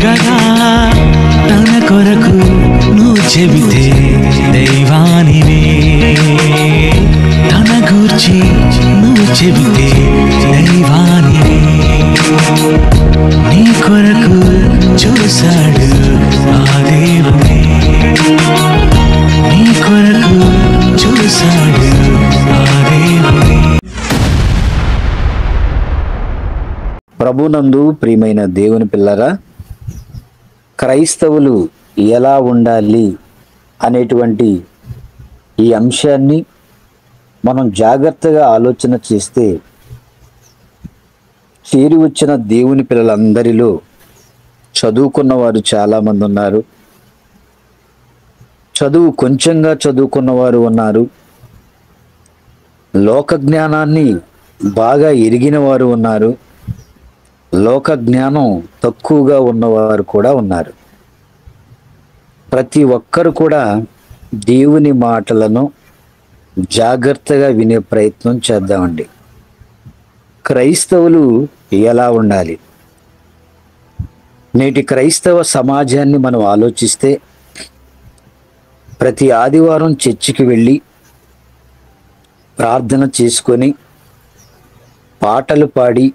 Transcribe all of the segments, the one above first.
గదా తన కొరకు నువ్వు చెబితే దైవానివే, తన గూర్చి నువ్వు చెబితే దైవానివే. నీ కొరకు చూశాడు ఆ దేవుడే, నీ కొరకు చూశాడు ఆ దేవుడే. ప్రభునందు ప్రియమైన దేవుని పిల్లరా, క్రైస్తవులు ఎలా ఉండాలి అనేటువంటి ఈ అంశాన్ని మనం జాగ్రత్తగా ఆలోచన చేస్తే, చేరి వచ్చిన దేవుని పిల్లలందరిలో చదువుకున్న వారు చాలామంది ఉన్నారు, కొంచెంగా చదువుకున్న వారు ఉన్నారు, లోక జ్ఞానాన్ని బాగా ఎరిగిన వారు ఉన్నారు, లోక జ్ఞానం తక్కువగా ఉన్నవారు కూడా ఉన్నారు. ప్రతి ఒక్కరు కూడా దేవుని మాటలను జాగ్రత్తగా వినే ప్రయత్నం చేద్దామండి. క్రైస్తవులు ఎలా ఉండాలి? నేటి క్రైస్తవ సమాజాన్ని మనం ఆలోచిస్తే, ప్రతి ఆదివారం చర్చికి వెళ్ళి ప్రార్థన చేసుకొని పాటలు పాడి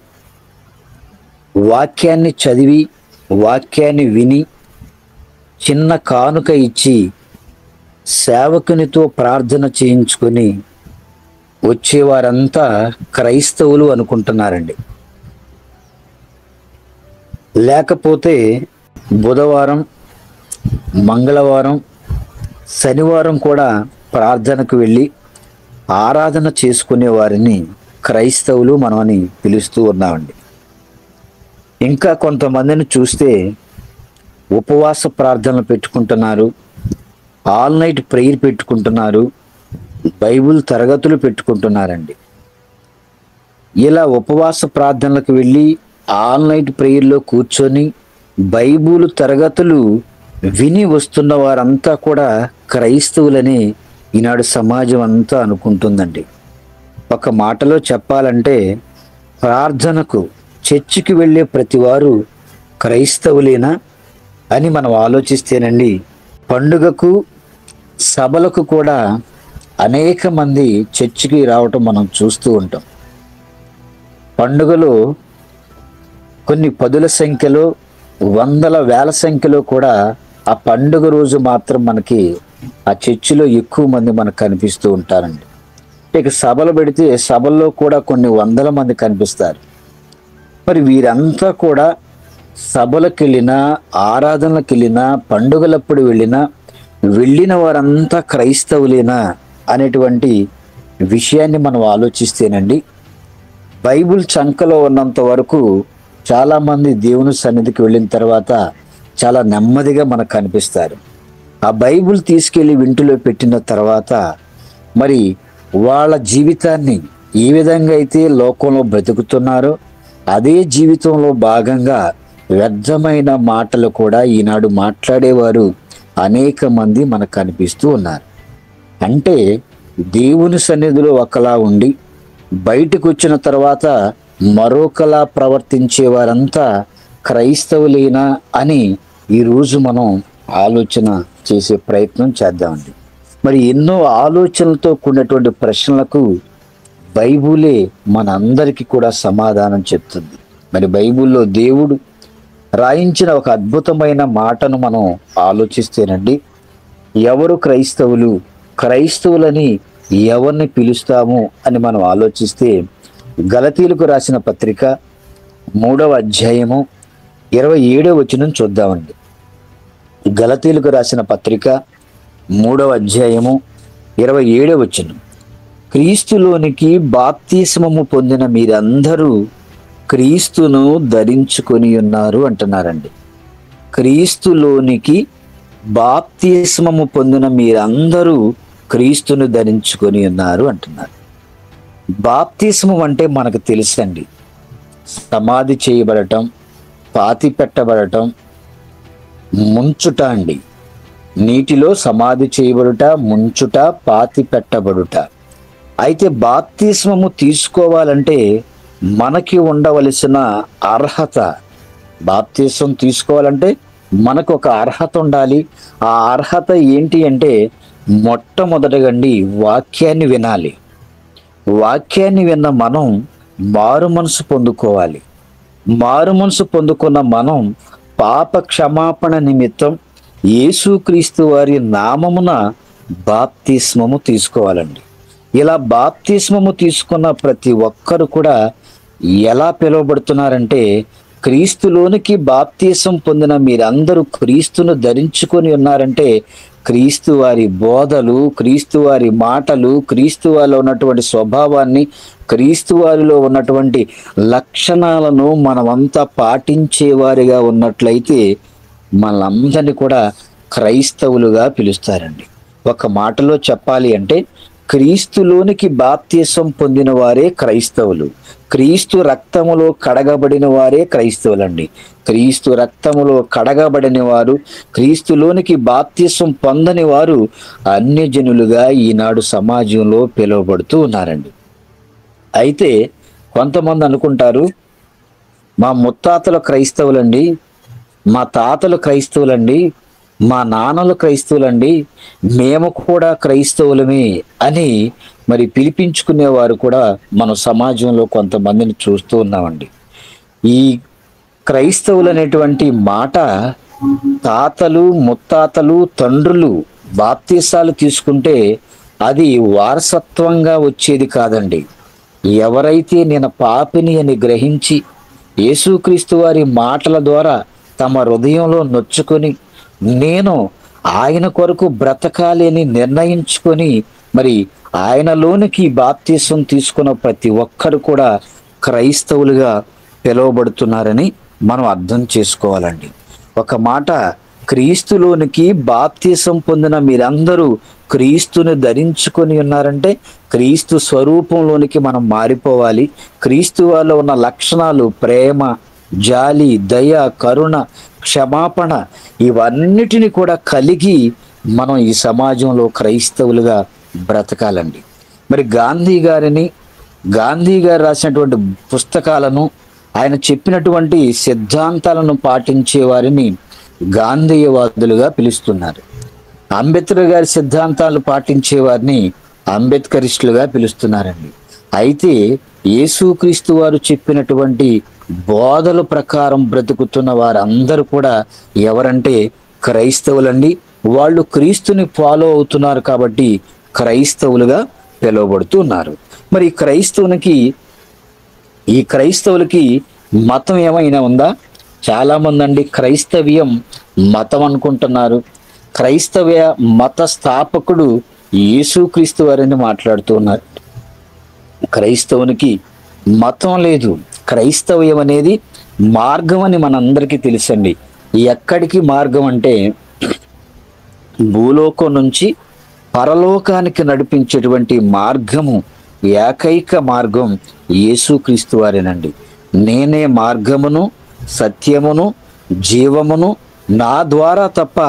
వాక్యాన్ని చదివి వాక్యాన్ని విని చిన్న కానుక ఇచ్చి సేవకునితో ప్రార్థన చేయించుకొని వచ్చేవారంతా క్రైస్తవులు అనుకుంటున్నారండి. లేకపోతే బుధవారం, మంగళవారం, శనివారం కూడా ప్రార్థనకు వెళ్ళి ఆరాధన చేసుకునే వారిని క్రైస్తవులు మనమని పిలుస్తూ ఉన్నామండి. ఇంకా కొంతమందిని చూస్తే ఉపవాస ప్రార్థనలు పెట్టుకుంటున్నారు, ఆల్ నైట్ ప్రేయర్ పెట్టుకుంటున్నారు, బైబిల్ తరగతులు పెట్టుకుంటున్నారండి. ఇలా ఉపవాస ప్రార్థనలకు వెళ్ళి ఆల్ నైట్ ప్రేయర్లో కూర్చొని బైబిల్ తరగతులు విని వస్తున్న వారంతా కూడా క్రైస్తవులని ఈనాడు సమాజం అంతా అనుకుంటుందండి. ఒక మాటలో చెప్పాలంటే, ప్రార్థనకు చర్చికి వెళ్ళే ప్రతి వారు క్రైస్తవులేనా అని మనం ఆలోచిస్తేనండి, పండుగకు సభలకు కూడా అనేక మంది చర్చికి రావటం మనం చూస్తూ ఉంటాం. పండుగలో కొన్ని పదుల సంఖ్యలో, వందల వేల సంఖ్యలో కూడా ఆ పండుగ రోజు మాత్రం మనకి ఆ చర్చిలో ఎక్కువ మంది మనకు కనిపిస్తూ ఉంటారండి. ఇక సభలు పెడితే సభల్లో కూడా కొన్ని వందల మంది కనిపిస్తారు. మరి వీరంతా కూడా సభలకు వెళ్ళినా, ఆరాధనలకు వెళ్ళినా, పండుగలప్పుడు వెళ్ళిన వారంతా క్రైస్తవులేనా అనేటువంటి విషయాన్ని మనం ఆలోచిస్తేనండి, బైబిల్ చంకలో ఉన్నంత వరకు చాలామంది దేవుని సన్నిధికి వెళ్ళిన తర్వాత చాలా నెమ్మదిగా మనకు కనిపిస్తారు. ఆ బైబిల్ తీసుకెళ్ళి ఇంటిలో పెట్టిన తర్వాత మరి వాళ్ళ జీవితాన్ని ఏ విధంగా అయితే లోకంలో బ్రతుకుతున్నారో అదే జీవితంలో భాగంగా వ్యర్థమైన మాటలు కూడా ఈనాడు మాట్లాడేవారు అనేక మంది మనకు కనిపిస్తూ ఉన్నారు. అంటే దేవుని సన్నిధిలో ఒకలా ఉండి బయటకు వచ్చిన తర్వాత మరొకలా ప్రవర్తించే వారంతా క్రైస్తవులేనా అని ఈరోజు మనం ఆలోచన చేసే ప్రయత్నం చేద్దామండి. మరి ఎన్నో ఆలోచనలతో కూడినటువంటి ప్రశ్నలకు బైబిలే మనందరికీ కూడా సమాధానం చెప్తుంది. మరి బైబిల్లో దేవుడు రాయించిన ఒక అద్భుతమైన మాటను మనం ఆలోచిస్తేనండి, ఎవరు క్రైస్తవులు, క్రైస్తవులని ఎవరిని పిలుస్తాము అని మనం ఆలోచిస్తే, గలతీలకు రాసిన పత్రిక 3వ అధ్యాయము 27వ వచనం చూద్దామండి. గలతీలకు రాసిన పత్రిక 3వ అధ్యాయము 27వ వచనం, క్రీస్తులోనికి బాప్తిస్మము పొందిన మీరందరూ క్రీస్తును ధరించుకొని ఉన్నారు అంటున్నారండి. క్రీస్తులోనికి బాప్తిస్మము పొందిన మీరందరూ క్రీస్తును ధరించుకొని ఉన్నారు అంటున్నారు. బాప్తిస్మం అంటే మనకు తెలుసండి, సమాధి చేయబడటం, పాతి పెట్టబడటం, ముంచుట అండి. నీటిలో సమాధి చేయబడుట, ముంచుట, పాతి పెట్టబడుట. అయితే బాప్తిస్మము తీసుకోవాలంటే మనకి ఉండవలసిన అర్హత బాప్తీసం తీసుకోవాలంటే మనకు ఒక అర్హత ఉండాలి. ఆ అర్హత ఏంటి అంటే మొట్టమొదటగండి వాక్యాన్ని వినాలి. వాక్యాన్ని విన్న మనం మారు మనసు పొందుకోవాలి. మారు మనసు పొందుకున్న మనం పాప క్షమాపణ నిమిత్తం యేసుక్రీస్తు వారి నామమున బాప్తిస్మము తీసుకోవాలండి. ఇలా బాప్తిస్మము తీసుకున్న ప్రతి ఒక్కరు కూడా ఎలా పిలువబడుతున్నారంటే, క్రీస్తులోనికి బాప్తిసం పొందిన మీరందరూ క్రీస్తును ధరించుకొని ఉన్నారంటే క్రీస్తు వారి బోధలు, క్రీస్తు వారి మాటలు, క్రీస్తు వారిలో ఉన్నటువంటి స్వభావాన్ని, క్రీస్తు వారిలో ఉన్నటువంటి లక్షణాలను మనమంతా పాటించేవారిగా ఉన్నట్లయితే మనలందరినీ కూడా క్రైస్తవులుగా పిలుస్తారండి. ఒక మాటలో చెప్పాలి అంటే క్రీస్తులోనికి బాప్తిసం పొందిన వారే క్రైస్తవులు. క్రీస్తు రక్తములో కడగబడిన వారే క్రైస్తవులండి. క్రీస్తు రక్తములో కడగబడిన వారు, క్రీస్తులోనికి బాప్తిసం పొందని వారు అన్యజనులుగా ఈనాడు సమాజంలో పిలువబడుతూ ఉన్నారండి. అయితే కొంతమంది అనుకుంటారు, మా ముత్తాతలు క్రైస్తవులండి, మా తాతలు క్రైస్తవులండి, మా నాన్నలు క్రైస్తవులండి, మేము కూడా క్రైస్తవులమే అని మరి పిలిపించుకునేవారు కూడా మన సమాజంలో కొంతమందిని చూస్తూ ఉన్నామండి. ఈ క్రైస్తవులు అనేటువంటి మాట తాతలు, ముత్తాతలు, తండ్రులు బాప్తీసాలు తీసుకుంటే అది వారసత్వంగా వచ్చేది కాదండి. ఎవరైతే నేను పాపిని అని గ్రహించి యేసుక్రీస్తు వారి మాటల ద్వారా తమ హృదయంలో నొచ్చుకొని నేను ఆయన కొరకు బ్రతకాలి అని నిర్ణయించుకొని మరి ఆయనలోనికి బాప్తీసం తీసుకున్న ప్రతి ఒక్కరు కూడా క్రైస్తవులుగా పిలువబడుతున్నారని మనం అర్థం చేసుకోవాలండి. ఒక మాట, క్రీస్తులోనికి బాప్తీసం పొందిన మీరందరూ క్రీస్తుని ధరించుకొని ఉన్నారంటే క్రీస్తు స్వరూపంలోనికి మనం మారిపోవాలి. క్రీస్తు వారిలో ఉన్న లక్షణాలు ప్రేమ, జాలి, దయ, కరుణ, క్షమాపణ ఇవన్నిటిని కూడా కలిగి మనం ఈ సమాజంలో క్రైస్తవులుగా బ్రతకాలండి. మరి గాంధీ గారు రాసినటువంటి పుస్తకాలను, ఆయన చెప్పినటువంటి సిద్ధాంతాలను పాటించే వారిని గాంధీయవాదులుగా పిలుస్తున్నారు. అంబేద్కర్ గారి సిద్ధాంతాలు పాటించే వారిని అంబేద్కరిస్టులుగా పిలుస్తున్నారండి. అయితే యేసుక్రీస్తు వారు చెప్పినటువంటి బోధల ప్రకారం బ్రతుకుతున్న వారందరూ కూడా ఎవరంటే క్రైస్తవులండి. వాళ్ళు క్రీస్తుని ఫాలో అవుతున్నారు కాబట్టి క్రైస్తవులుగా పిలువబడుతున్నారు. మరి ఈ క్రైస్తవులకి మతం ఏమైనా ఉందా? చాలా మంది అండి క్రైస్తవ్యం మతం అనుకుంటున్నారు. క్రైస్తవ మత స్థాపకుడు యేసుక్రీస్తు వారిని మాట్లాడుతూ ఉన్నారు. క్రైస్తవునికి మతం లేదు. క్రైస్తవ్యం అనేది మార్గం అని మనందరికీ తెలుసండి. ఎక్కడికి మార్గం అంటే భూలోకం నుంచి పరలోకానికి నడిపించేటువంటి మార్గము, ఏకైక మార్గం యేసుక్రీస్తు వారేనండి. నేనే మార్గమును, సత్యమును, జీవమును, నా ద్వారా తప్ప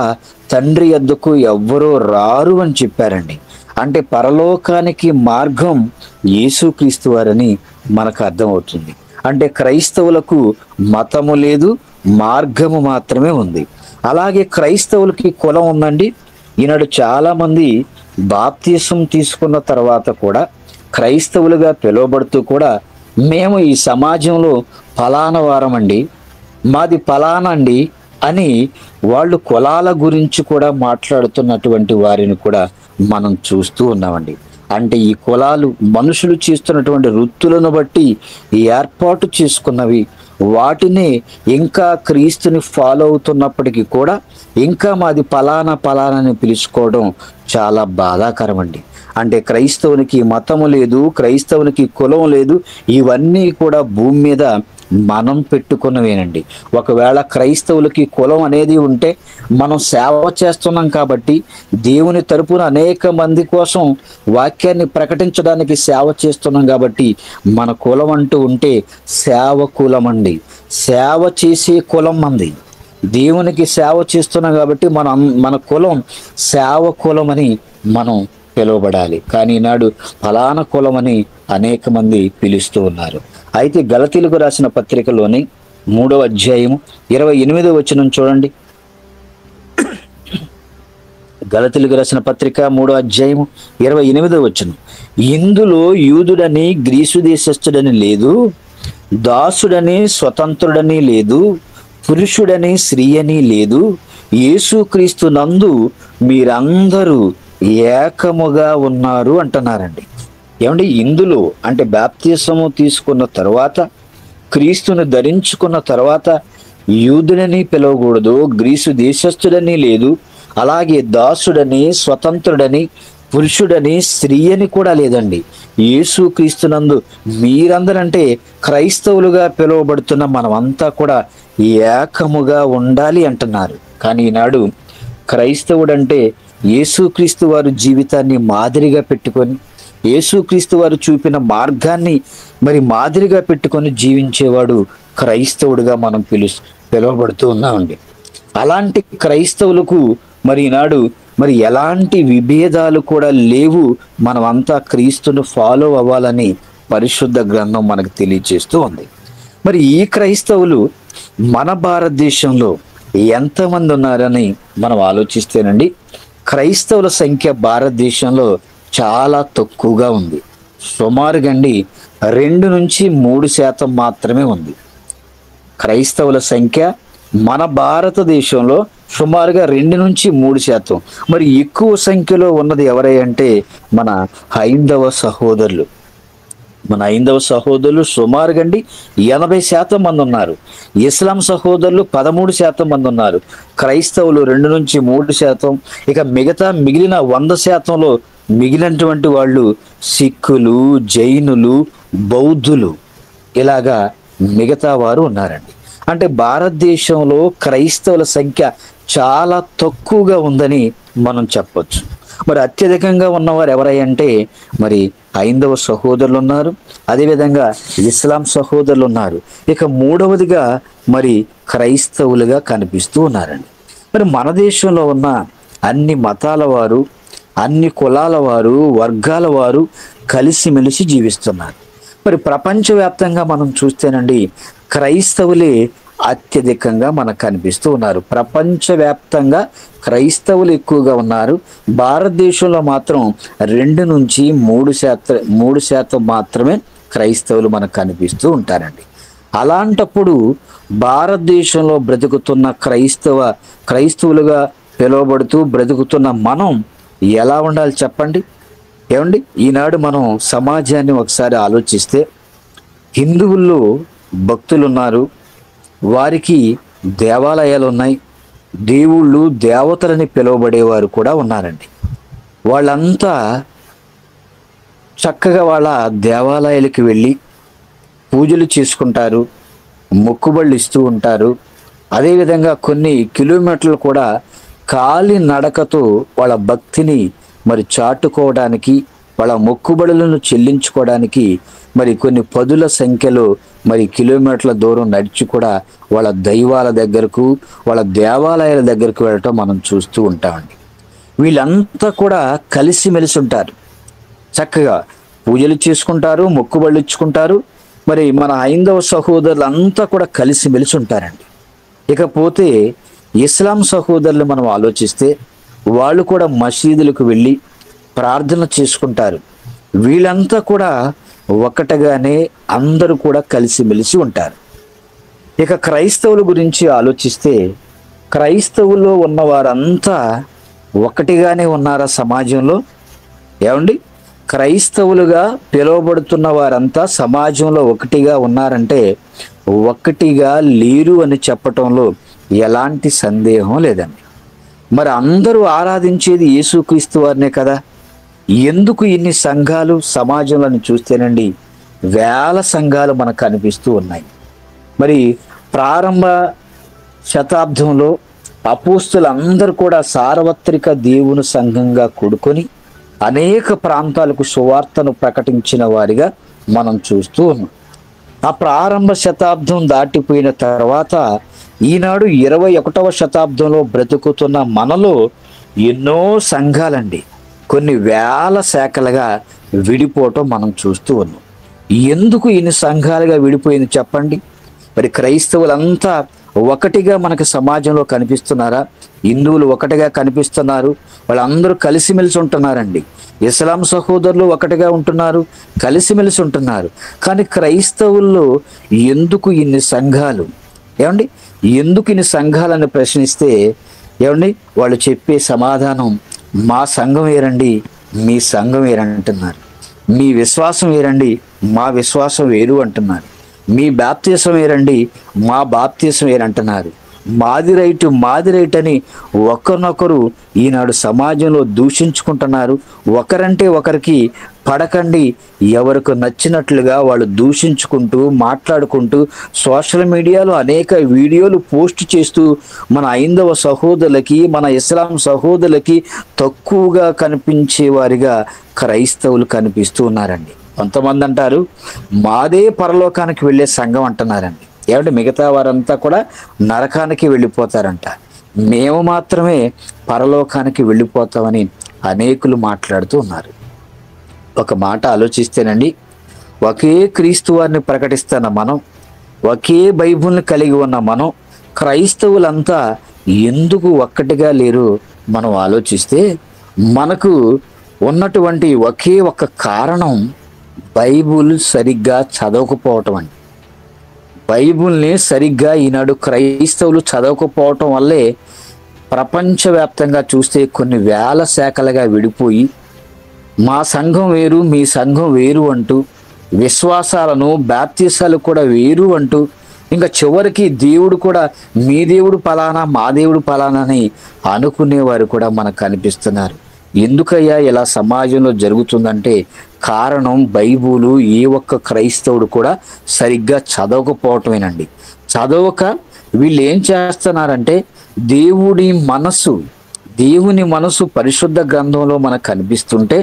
తండ్రి యొద్దకు ఎవ్వరూ రారు అని చెప్పారండి. అంటే పరలోకానికి మార్గం యేసుక్రీస్తు వారని మనకు అర్థమవుతుంది. అంటే క్రైస్తవులకు మతము లేదు, మార్గము మాత్రమే ఉంది. అలాగే క్రైస్తవులకి కులం ఉందండి. ఈనాడు చాలా మంది బాప్తిసం తీసుకున్న తర్వాత కూడా క్రైస్తవులుగా పిలువబడుతూ కూడా మేము ఈ సమాజంలో ఫలానా వారమండి, మాది ఫలానా అండి అని వాళ్ళు కులాల గురించి కూడా మాట్లాడుతున్నటువంటి వారిని కూడా మనం చూస్తూ ఉన్నామండి. అంటే ఈ కులాలు మనుషులు చేస్తున్నటువంటి వృత్తులను బట్టి ఏర్పాటు చేసుకున్నవి. వాటిని ఇంకా క్రీస్తుని ఫాలో అవుతున్నప్పటికీ కూడా ఇంకా మాది ఫలానా అని పిలుచుకోవడం చాలా బాధాకరం అండి. అంటే క్రైస్తవునికి మతము లేదు, క్రైస్తవునికి కులం లేదు. ఇవన్నీ కూడా భూమి మీద మనం పెట్టుకున్నవేనండి. ఒకవేళ క్రైస్తవులకి కులం అనేది ఉంటే మనం సేవ చేస్తున్నాం కాబట్టి, దేవుని తరపున అనేక మంది కోసం వాక్యాన్ని ప్రకటించడానికి సేవ చేస్తున్నాం కాబట్టి మన కులం అంటూ ఉంటే సేవ కులం అండి. సేవ చేసే కులం మంది. దేవునికి సేవ చేస్తున్నాం కాబట్టి మన కులం సేవ కులం అని మనం పిలువబడాలి. కానీ ఈనాడు ఫలానా కులం అని అనేక మంది పిలుస్తూ ఉన్నారు. అయితే గలతీలకు రాసిన పత్రికలోని 3వ అధ్యాయము 28వ వచనం చూడండి. గలతీయులకు రాసిన పత్రిక 3వ అధ్యాయము 28వ వచనం. ఇందులో యూదుడని గ్రీసు దేశస్థుడని లేదు, దాసుడని స్వతంత్రుడని లేదు, పురుషుడని స్త్రీ అని లేదు, యేసుక్రీస్తు నందు మీరందరూ ఏకముగా ఉన్నారు అంటున్నారండి. ఏమండి, ఇందులో అంటే బాప్తిసము తీసుకున్న తర్వాత, క్రీస్తును ధరించుకున్న తర్వాత యూదుడని పిలవకూడదు, గ్రీసు దేశస్థుడని లేదు, అలాగే దాసుడని స్వతంత్రుడని పురుషుడని స్త్రీ అని కూడా లేదండి. యేసుక్రీస్తునందు మీరందరంటే క్రైస్తవులుగా పిలువబడుతున్న మనమంతా కూడా ఏకముగా ఉండాలి అంటున్నారు. కానీ ఈనాడు క్రైస్తవుడంటే యేసుక్రీస్తు వారు జీవితాన్ని మాదిరిగా పెట్టుకొని, యేసుక్రీస్తు వారు చూపిన మార్గాన్ని మరి మాదిరిగా పెట్టుకొని జీవించేవాడు క్రైస్తవుడిగా మనం పిలువబడుతూ ఉన్నామండి. అలాంటి క్రైస్తవులకు మరి ఈనాడు మరి ఎలాంటి విభేదాలు కూడా లేవు. మనమంతా క్రీస్తును ఫాలో అవ్వాలని పరిశుద్ధ గ్రంథం మనకు తెలియజేస్తూ ఉంది. మరి ఈ క్రైస్తవులు మన భారతదేశంలో ఎంతమంది ఉన్నారని మనం ఆలోచిస్తేనండి, క్రైస్తవుల సంఖ్య భారతదేశంలో చాలా తక్కువగా ఉంది. సుమారుగా 2 నుంచి 3% మాత్రమే ఉంది క్రైస్తవుల సంఖ్య మన భారతదేశంలో. సుమారుగా 2 నుంచి 3%. మరి ఎక్కువ సంఖ్యలో ఉన్నది ఎవరై అంటే మన హైందవ సహోదరులు. మన హైందవ సహోదరులు సుమారుగా 80% మంది ఉన్నారు. ఇస్లాం సహోదరులు 13% మంది ఉన్నారు. క్రైస్తవులు 2 నుంచి 3%. ఇక మిగిలిన 100%లో మిగిలినటువంటి వాళ్ళు సిక్కులు, జైనులు, బౌద్ధులు, ఇలాగా మిగతా వారు ఉన్నారండి. అంటే భారతదేశంలో క్రైస్తవుల సంఖ్య చాలా తక్కువగా ఉందని మనం చెప్పొచ్చు. మరి అత్యధికంగా ఉన్నవారు ఎవరంటే మరి హైందవ సహోదరులు ఉన్నారు, అదేవిధంగా ఇస్లాం సహోదరులు ఉన్నారు. ఇక 3వదిగా మరి క్రైస్తవులుగా కనిపిస్తూ ఉన్నారండి. మరి మన దేశంలో ఉన్న అన్ని మతాల వారు, అన్ని కులాల వారు, వర్గాల వారు కలిసిమెలిసి జీవిస్తున్నారు. మరి ప్రపంచవ్యాప్తంగా మనం చూస్తేనండి క్రైస్తవులే అత్యధికంగా మనకు కనిపిస్తూ ఉన్నారు. ప్రపంచవ్యాప్తంగా క్రైస్తవులు ఎక్కువగా ఉన్నారు. భారతదేశంలో మాత్రం 2 నుంచి 3% మాత్రమే క్రైస్తవులు మనకు కనిపిస్తూ ఉంటారండి. అలాంటప్పుడు భారతదేశంలో బ్రతుకుతున్న క్రైస్తవులుగా పిలువబడుతూ బ్రతుకుతున్న మనం ఎలా ఉండాలి చెప్పండి? ఏమండి, ఈనాడు మనం సమాజాన్ని ఒకసారి ఆలోచిస్తే హిందువుల్లో భక్తులు ఉన్నారు, వారికి దేవాలయాలు ఉన్నాయి, దేవుళ్ళు దేవతలని పిలువబడేవారు కూడా ఉన్నారండి. వాళ్ళంతా చక్కగా వాళ్ళ దేవాలయాలకు వెళ్ళి పూజలు చేసుకుంటారు, మొక్కుబళ్ళు ఇస్తూ ఉంటారు. అదేవిధంగా కొన్ని కిలోమీటర్లు కూడా కాలి నడకతో వాళ్ళ భక్తిని మరి చాటుకోవడానికి, వాళ్ళ మొక్కుబడులను చెల్లించుకోవడానికి మరి కొన్ని పదుల సంఖ్యలో మరి కిలోమీటర్ల దూరం నడిచి కూడా వాళ్ళ దైవాల దగ్గరకు, వాళ్ళ దేవాలయాల దగ్గరకు వెళ్ళటం మనం చూస్తూ ఉంటామండి. వీళ్ళంతా కూడా కలిసిమెలిసి ఉంటారు, చక్కగా పూజలు చేసుకుంటారు, మొక్కుబళ్ళు ఇచ్చుకుంటారు. మరి మన హైందవ సహోదరులంతా కూడా కలిసిమెలిసి ఉంటారండి. ఇకపోతే ఇస్లాం సహోదరులు మనం ఆలోచిస్తే వాళ్ళు కూడా మసీదులకు వెళ్ళి ప్రార్థన చేసుకుంటారు. వీళ్ళంతా కూడా ఒకటిగానే అందరూ కూడా కలిసిమెలిసి ఉంటారు. ఇక క్రైస్తవుల గురించి ఆలోచిస్తే క్రైస్తవుల్లో ఉన్న వారంతా ఒకటిగానే ఉన్నారా సమాజంలో? ఏమండి, క్రైస్తవులుగా పిలువబడుతున్న వారంతా సమాజంలో ఒకటిగా ఉన్నారంటే ఒకటిగా లేరు అని చెప్పటంలో ఎలాంటి సందేహం లేదండి. మరి అందరూ ఆరాధించేది యేసుక్రీస్తు వారినే కదా. ఎందుకు ఇన్ని సంఘాలు సమాజంలో చూస్తేనండి వేల సంఘాలు మనకు కనిపిస్తూ ఉన్నాయి. మరి ప్రారంభ శతాబ్దంలో అపోస్తులందరూ కూడా సార్వత్రిక దేవుని సంఘంగా కూడుకొని అనేక ప్రాంతాలకు సువార్తను ప్రకటించిన వారిగా మనం చూస్తూ ఉన్నాం. ఆ ప్రారంభ శతాబ్దం దాటిపోయిన తర్వాత ఈనాడు 21వ శతాబ్దంలో బ్రతుకుతున్న మనలో ఎన్నో సంఘాలండి కొన్ని వేల శాఖలుగా విడిపోవటం మనం చూస్తూ ఉన్నాం. ఎందుకు ఇన్ని సంఘాలుగా విడిపోయింది చెప్పండి? మరి క్రైస్తవులంతా ఒకటిగా మనకు సమాజంలో కనిపిస్తున్నారా? హిందువులు ఒకటిగా కనిపిస్తున్నారు, వాళ్ళందరూ కలిసిమెలిసి ఉంటున్నారండి. ఇస్లాం సహోదరులు ఒకటిగా ఉంటున్నారు, కలిసిమెలిసి ఉంటున్నారు. కానీ క్రైస్తవుల్లో ఎందుకు ఇన్ని సంఘాలు? ఏమండి, ఎందుకు ఇన్ని సంఘాలని ప్రశ్నిస్తే ఏమండి వాళ్ళు చెప్పే సమాధానం, మా సంఘం వేరండి, మీ సంఘం వేరంటున్నారు. మీ విశ్వాసం వేరండి, మా విశ్వాసం వేరు అంటున్నారు. మీ బాప్తీసం వేరండి, మా బాప్తీసం వేరంటున్నారు. మాది రైట్ అని ఒకరినొకరు ఈనాడు సమాజంలో దూషించుకుంటున్నారు. ఒకరంటే ఒకరికి పడకండి, ఎవరికి నచ్చినట్లుగా వాళ్ళు దూషించుకుంటూ మాట్లాడుకుంటూ సోషల్ మీడియాలో అనేక వీడియోలు పోస్ట్ చేస్తూ మన హైందవ సహోదరులకి, మన ఇస్లాం సహోదరులకి తక్కువగా కనిపించే వారిగా క్రైస్తవులు కనిపిస్తూ ఉన్నారండి. కొంతమంది అంటారు మాదే పరలోకానికి వెళ్ళే సంఘం అంటున్నారండి. ఏమంటే మిగతా వారంతా కూడా నరకానికి వెళ్ళిపోతారంట, మేము మాత్రమే పరలోకానికి వెళ్ళిపోతామని అనేకులు మాట్లాడుతూ ఉన్నారు. ఒక మాట ఆలోచిస్తేనండి, ఒకే క్రీస్తు వారిని ప్రకటిస్తున్న మనం, ఒకే బైబిల్ని కలిగి ఉన్న మనం, క్రైస్తవులంతా ఎందుకు ఒక్కటిగా లేరు మనం ఆలోచిస్తే మనకు ఉన్నటువంటి ఒకే ఒక కారణం బైబిల్ సరిగ్గా చదవకపోవటం అండి. బైబిల్ని సరిగ్గా ఈనాడు క్రైస్తవులు చదవకపోవటం వల్లే ప్రపంచవ్యాప్తంగా చూస్తే కొన్ని వేల శాఖలుగా విడిపోయి మా సంఘం వేరు, మీ సంఘం వేరు అంటూ, విశ్వాసాలను బాప్తీసాలు కూడా వేరు అంటూ, ఇంకా చివరికి దేవుడు కూడా మీ దేవుడు పలానా, మా దేవుడు పలానా అని అనుకునేవారు కూడా మనకు కనిపిస్తున్నారు. ఎందుకయ్యా ఇలా సమాజంలో జరుగుతుందంటే కారణం బైబిలు ఏ ఒక్క క్రైస్తవుడు కూడా సరిగ్గా చదవకపోవటమేనండి. చదవక వీళ్ళు ఏం చేస్తున్నారంటే దేవుని మనసు పరిశుద్ధ గ్రంథంలో మనకు కనిపిస్తుంటే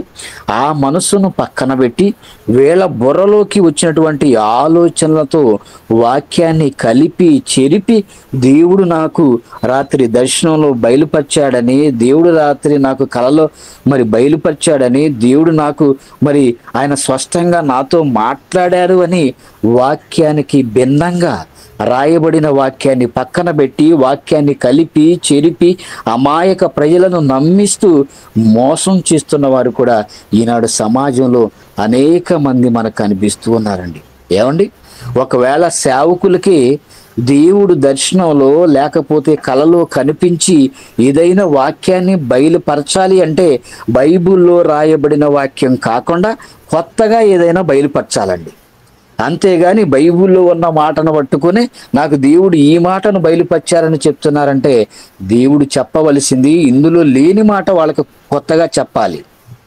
ఆ మనసును పక్కన పెట్టి వీళ్ళ బుర్రలోకి వచ్చినటువంటి ఆలోచనలతో వాక్యాన్ని కలిపి చెరిపి దేవుడు నాకు రాత్రి దర్శనంలో బయలుపరిచాడని, దేవుడు రాత్రి నాకు కలలో మరి బయలుపరిచాడని, దేవుడు నాకు మరి ఆయన స్పష్టంగా నాతో మాట్లాడారు అని వాక్యానికి భిన్నంగా రాయబడిన వాక్యాన్ని పక్కన పెట్టి వాక్యాన్ని కలిపి చెరిపి అమాయక ప్రజలను నమ్మిస్తూ మోసం చేస్తున్న వారు కూడా ఈనాడు సమాజంలో అనేక మంది మనకు కనిపిస్తూ ఉన్నారండి. ఏమండి, ఒకవేళ సేవకులకి దేవుడు దర్శనంలో లేకపోతే కలలో కనిపించి ఏదైనా వాక్యాన్ని బయలుపరచాలి అంటే బైబిల్లో రాయబడిన వాక్యం కాకుండా కొత్తగా ఏదైనా బయలుపరచాలండి. అంతేగాని బైబిల్లో ఉన్న మాటను పట్టుకొని నాకు దేవుడు ఈ మాటను బయలుపరిచారని చెప్తున్నారంటే దేవుడు చెప్పవలసింది ఇందులో లేని మాట వాళ్ళకి కొత్తగా చెప్పాలి.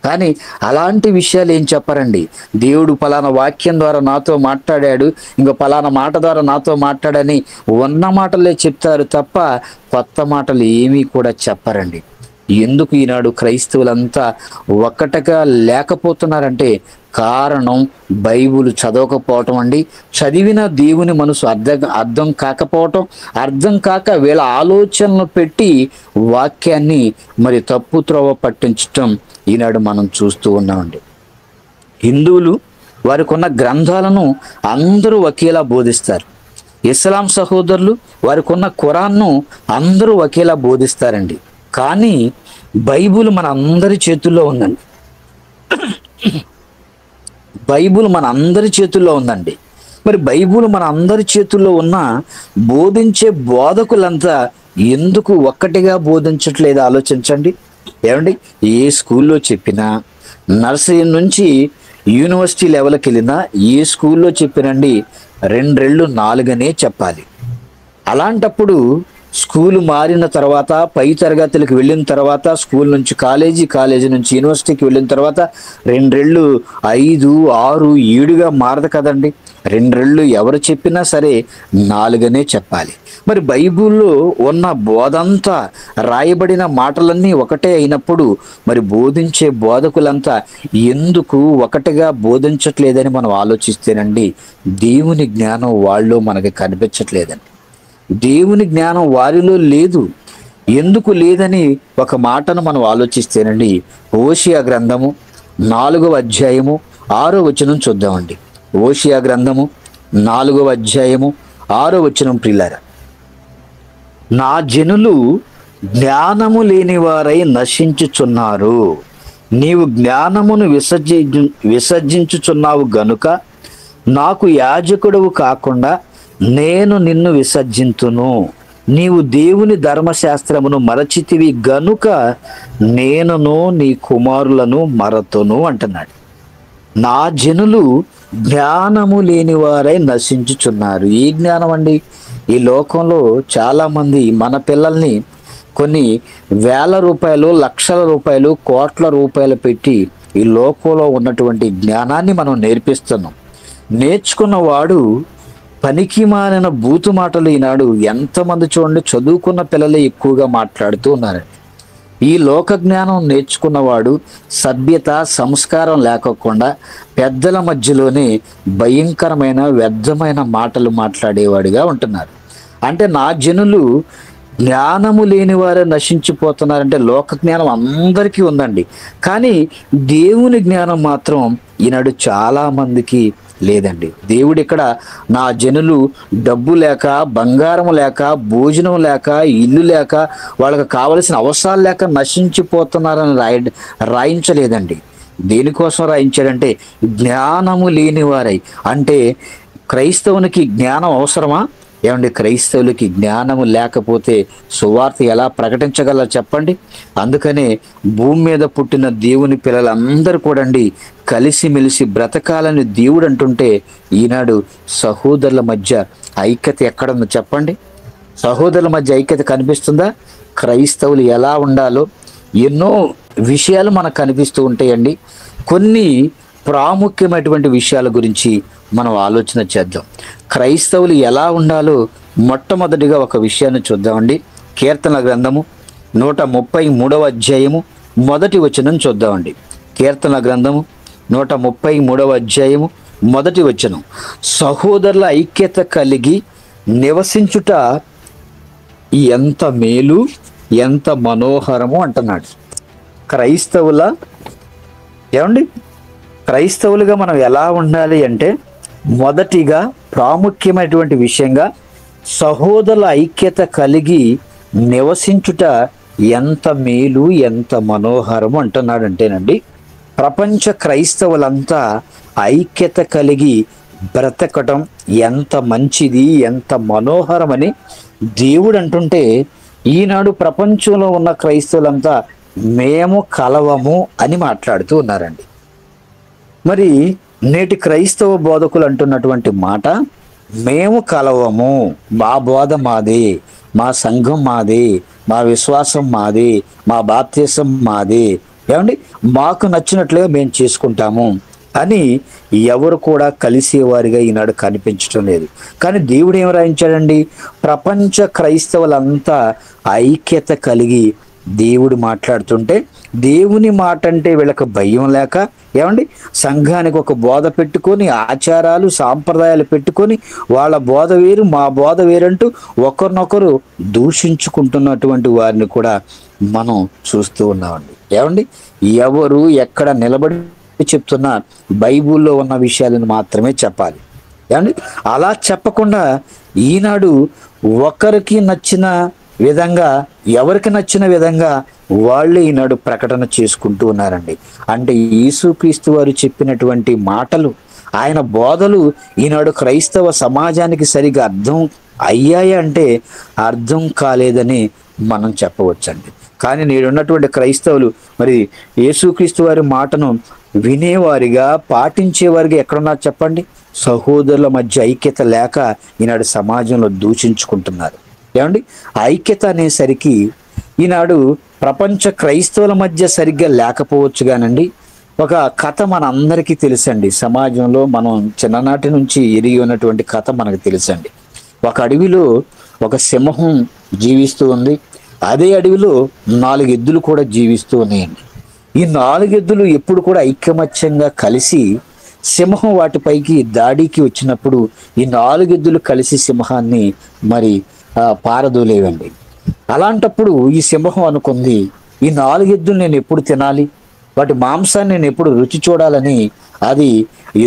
కానీ అలాంటి విషయాలు ఏం చెప్పరండి. దేవుడు పలానా వాక్యం ద్వారా నాతో మాట్లాడాడు, ఇంకా పలానా మాట ద్వారా నాతో మాట్లాడని ఉన్న మాటలే చెప్తారు తప్ప కొత్త మాటలు ఏమీ కూడా చెప్పరండి. ఎందుకు ఈనాడు క్రైస్తవులంతా ఒక్కటగా లేకపోతున్నారంటే కారణం బైబిల్ చదవకపోవటం అండి. చదివిన దేవుని మనసు అర్థం కాకపోవటం, అర్థం కాక వీళ్ళ ఆలోచనలు పెట్టి వాక్యాన్ని మరి తప్పు త్రోవ పట్టించటం ఈనాడు మనం చూస్తూ ఉన్నామండి. హిందువులు వారికి ఉన్న గ్రంథాలను అందరూ ఒకేలా బోధిస్తారు. ఇస్లాం సహోదరులు వారికి ఉన్న ఖురాన్ను అందరూ ఒకేలా బోధిస్తారండి. కానీ బైబిల్ మన అందరి చేతుల్లో ఉందండి. బైబిల్ మన అందరి చేతుల్లో ఉందండి. మరి బైబిల్ మన అందరి చేతుల్లో ఉన్న బోధించే బోధకులంతా ఎందుకు ఒక్కటిగా బోధించట్లేదు ఆలోచించండి. ఏమండి, ఏ స్కూల్లో చెప్పినా, నర్సరీ నుంచి యూనివర్సిటీ లెవెల్కి వెళ్ళినా ఏ స్కూల్లో చెప్పినండి 2 4 చెప్పాలి. అలాంటప్పుడు స్కూలు మారిన తర్వాత పై తరగతులకు వెళ్ళిన తర్వాత స్కూల్ నుంచి కాలేజీ నుంచి యూనివర్సిటీకి వెళ్ళిన తర్వాత 2 5 6 7గా మారదు కదండి. 2 ఎవరు చెప్పినా సరే 4 చెప్పాలి. మరి బైబిల్లో ఉన్న బోధంతా రాయబడిన మాటలన్నీ ఒకటే అయినప్పుడు మరి బోధించే బోధకులంతా ఎందుకు ఒకటిగా బోధించట్లేదని మనం ఆలోచిస్తేనండి దేవుని జ్ఞానం వాళ్ళలో మనకి కనిపించట్లేదండి. దేవుని జ్ఞానం వారిలో లేదు. ఎందుకు లేదని ఒక మాటను మనం ఆలోచిస్తేనండి హోషేయ గ్రంథము 4వ అధ్యాయము 6వ వచనం చూద్దామండి. హోషేయ గ్రంథము 4వ అధ్యాయము 6వ వచనం ప్రియులారా, నా జనులు జ్ఞానము లేనివారై నశించుచున్నారు, నీవు జ్ఞానమును విసర్జించుచున్నావు గనుక నాకు యాజకుడవు కాకుండా నేను నిన్ను విసర్జింతును. నీవు దేవుని ధర్మశాస్త్రమును మరచితివి గనుక నేనును నీ కుమారులను మరతును అంటున్నాడు. నా జనులు జ్ఞానము లేనివారై నశించుచున్నారు. ఈ జ్ఞానం అండి. ఈ లోకంలో చాలామంది మన పిల్లల్ని కొన్ని వేల రూపాయలు, లక్షల రూపాయలు, కోట్ల రూపాయలు పెట్టి ఈ లోకంలో ఉన్నటువంటి జ్ఞానాన్ని మనం నేర్పిస్తున్నాం. నేర్చుకున్నవాడు పనికి మాలిన బూతు మాటలు ఈనాడు ఎంతమంది చూడండి, చదువుకున్న పిల్లలే ఎక్కువగా మాట్లాడుతూ ఉన్నారు. ఈ లోక జ్ఞానం నేర్చుకున్నవాడు సభ్యత, సంస్కారం లేకోకుండా పెద్దల మధ్యలోనే భయంకరమైన వ్యర్థమైన మాటలు మాట్లాడేవాడిగా ఉంటున్నారు. అంటే నా జనులు జ్ఞానము లేని వారే నశించిపోతున్నారంటే లోక జ్ఞానం అందరికీ ఉందండి, కానీ దేవుని జ్ఞానం మాత్రం ఈనాడు చాలా మందికి లేదండి. దేవుడు ఇక్కడ నా జనులు డబ్బు లేక, బంగారం లేక, భోజనం లేక, ఇల్లు లేక, వాళ్ళకి కావలసిన అవసరాలు లేక నశించిపోతున్నారని రాయించలేదండి. దేనికోసం రాయించాడంటే జ్ఞానము లేనివారై. అంటే క్రైస్తవునికి జ్ఞానం అవసరమా? ఏమండి, క్రైస్తవులకి జ్ఞానము లేకపోతే సువార్త ఎలా ప్రకటించగలరు చెప్పండి? అందుకనే భూమి మీద పుట్టిన దేవుని పిల్లలందరూ కూడండి కలిసిమెలిసి బ్రతకాలని దేవుడు అంటుంటే ఈనాడు సహోదరుల మధ్య ఐక్యత ఎక్కడుందో చెప్పండి? సహోదరుల మధ్య ఐక్యత కనిపిస్తుందా? క్రైస్తవులు ఎలా ఉండాలో ఎన్నో విషయాలు మనకు కనిపిస్తూ ఉంటాయండి. కొన్ని ప్రాముఖ్యమైనటువంటి విషయాల గురించి మనం ఆలోచన చేద్దాం. క్రైస్తవులు ఎలా ఉండాలో మొట్టమొదటిగా ఒక విషయాన్ని చూద్దామండి. కీర్తనల గ్రంథము 133వ అధ్యాయము 1వ వచనం చూద్దామండి. కీర్తనల గ్రంథము 133వ అధ్యాయము 1వ వచనం, సహోదరుల ఐక్యత కలిగి నివసించుట ఎంత మేలు, ఎంత మనోహరము అంటున్నాడు. క్రైస్తవులుగా మనం ఎలా ఉండాలి అంటే మొదటిగా ప్రాముఖ్యమైనటువంటి విషయంగా సహోదరుల ఐక్యత కలిగి నివసించుట ఎంత మేలు, ఎంత మనోహరము అంటున్నాడంటేనండి, ప్రపంచ క్రైస్తవులంతా ఐక్యత కలిగి బ్రతకటం ఎంత మంచిది, ఎంత మనోహరమని దేవుడు అంటుంటే ఈనాడు ప్రపంచంలో ఉన్న క్రైస్తవులంతా మేము కలవము అని మాట్లాడుతూ ఉన్నారండి. మరి నేటి క్రైస్తవ బోధకులు అంటున్నటువంటి మాట, మేము కలవము, మా బోధ మాదే, మా సంఘం మాదే, మా విశ్వాసం మాదే, మా బాప్తిసం మాదే, ఏమండి మాకు నచ్చినట్లుగా మేము చేసుకుంటాము అని ఎవరు కూడా కలిసేవారిగా ఈనాడు కనిపించడం లేదు. కానీ దేవుడు ఏం రాయించాడండి? ప్రపంచ క్రైస్తవులంతా ఐక్యత కలిగి దేవుడు మాట్లాడుతుంటే దేవుని మాట అంటే వీళ్ళకి భయం లేక, ఏమండి సంఘానికి ఒక బోధ పెట్టుకొని, ఆచారాలు సాంప్రదాయాలు పెట్టుకొని వాళ్ళ బోధ వేరు మా బోధ వేరంటూ ఒకరినొకరు దూషించుకుంటున్నటువంటి వారిని కూడా మనం చూస్తూ ఉన్నామండి. ఏమండి ఎవరు ఎక్కడ నిలబడి చెప్తున్నా బైబిల్లో ఉన్న విషయాలను మాత్రమే చెప్పాలి. ఏమండి అలా చెప్పకుండా ఈనాడు ఒకరికి నచ్చిన విధంగా, ఎవరికి నచ్చిన విధంగా వాళ్ళే ఈనాడు ప్రకటన చేసుకుంటూ ఉన్నారండి. అంటే యేసుక్రీస్తు వారు చెప్పినటువంటి మాటలు, ఆయన బోధలు ఈనాడు క్రైస్తవ సమాజానికి సరిగా అర్థం అయ్యాయి అంటే అర్థం కాలేదని మనం చెప్పవచ్చండి. కానీ నేడున్నటువంటి క్రైస్తవులు మరి యేసుక్రీస్తు వారి మాటను వినేవారిగా, పాటించేవారిగా ఎక్కడున్నారు చెప్పండి? సహోదరుల మధ్య ఐక్యత లేక ఈనాడు సమాజంలో దూషించుకుంటున్నారు. ఏమండి ఐక్యత అనేసరికి ఈనాడు ప్రపంచ క్రైస్తవుల మధ్య సరిగ్గా లేకపోవచ్చు కానండి, ఒక కథ మన అందరికీ తెలుసండి. సమాజంలో మనం చిన్ననాటి నుంచి ఎరిగి ఉన్నటువంటి కథ మనకు తెలుసండి. ఒక అడవిలో ఒక సింహం జీవిస్తూ ఉంది. అదే అడవిలో 4 ఎద్దులు కూడా జీవిస్తూ ఉన్నాయండి. ఈ 4 ఎద్దులు ఎప్పుడు కూడా ఐకమత్యంగా కలిసి సింహం వాటిపైకి దాడికి వచ్చినప్పుడు ఈ 4 ఎద్దులు కలిసి సింహాన్ని మరి పారదోలేవండి. అలాంటప్పుడు ఈ సింహం అనుకుంది, ఈ 4 ఎద్దులు నేను ఎప్పుడు తినాలి, వాటి మాంసాన్ని నేను ఎప్పుడు రుచి చూడాలని అది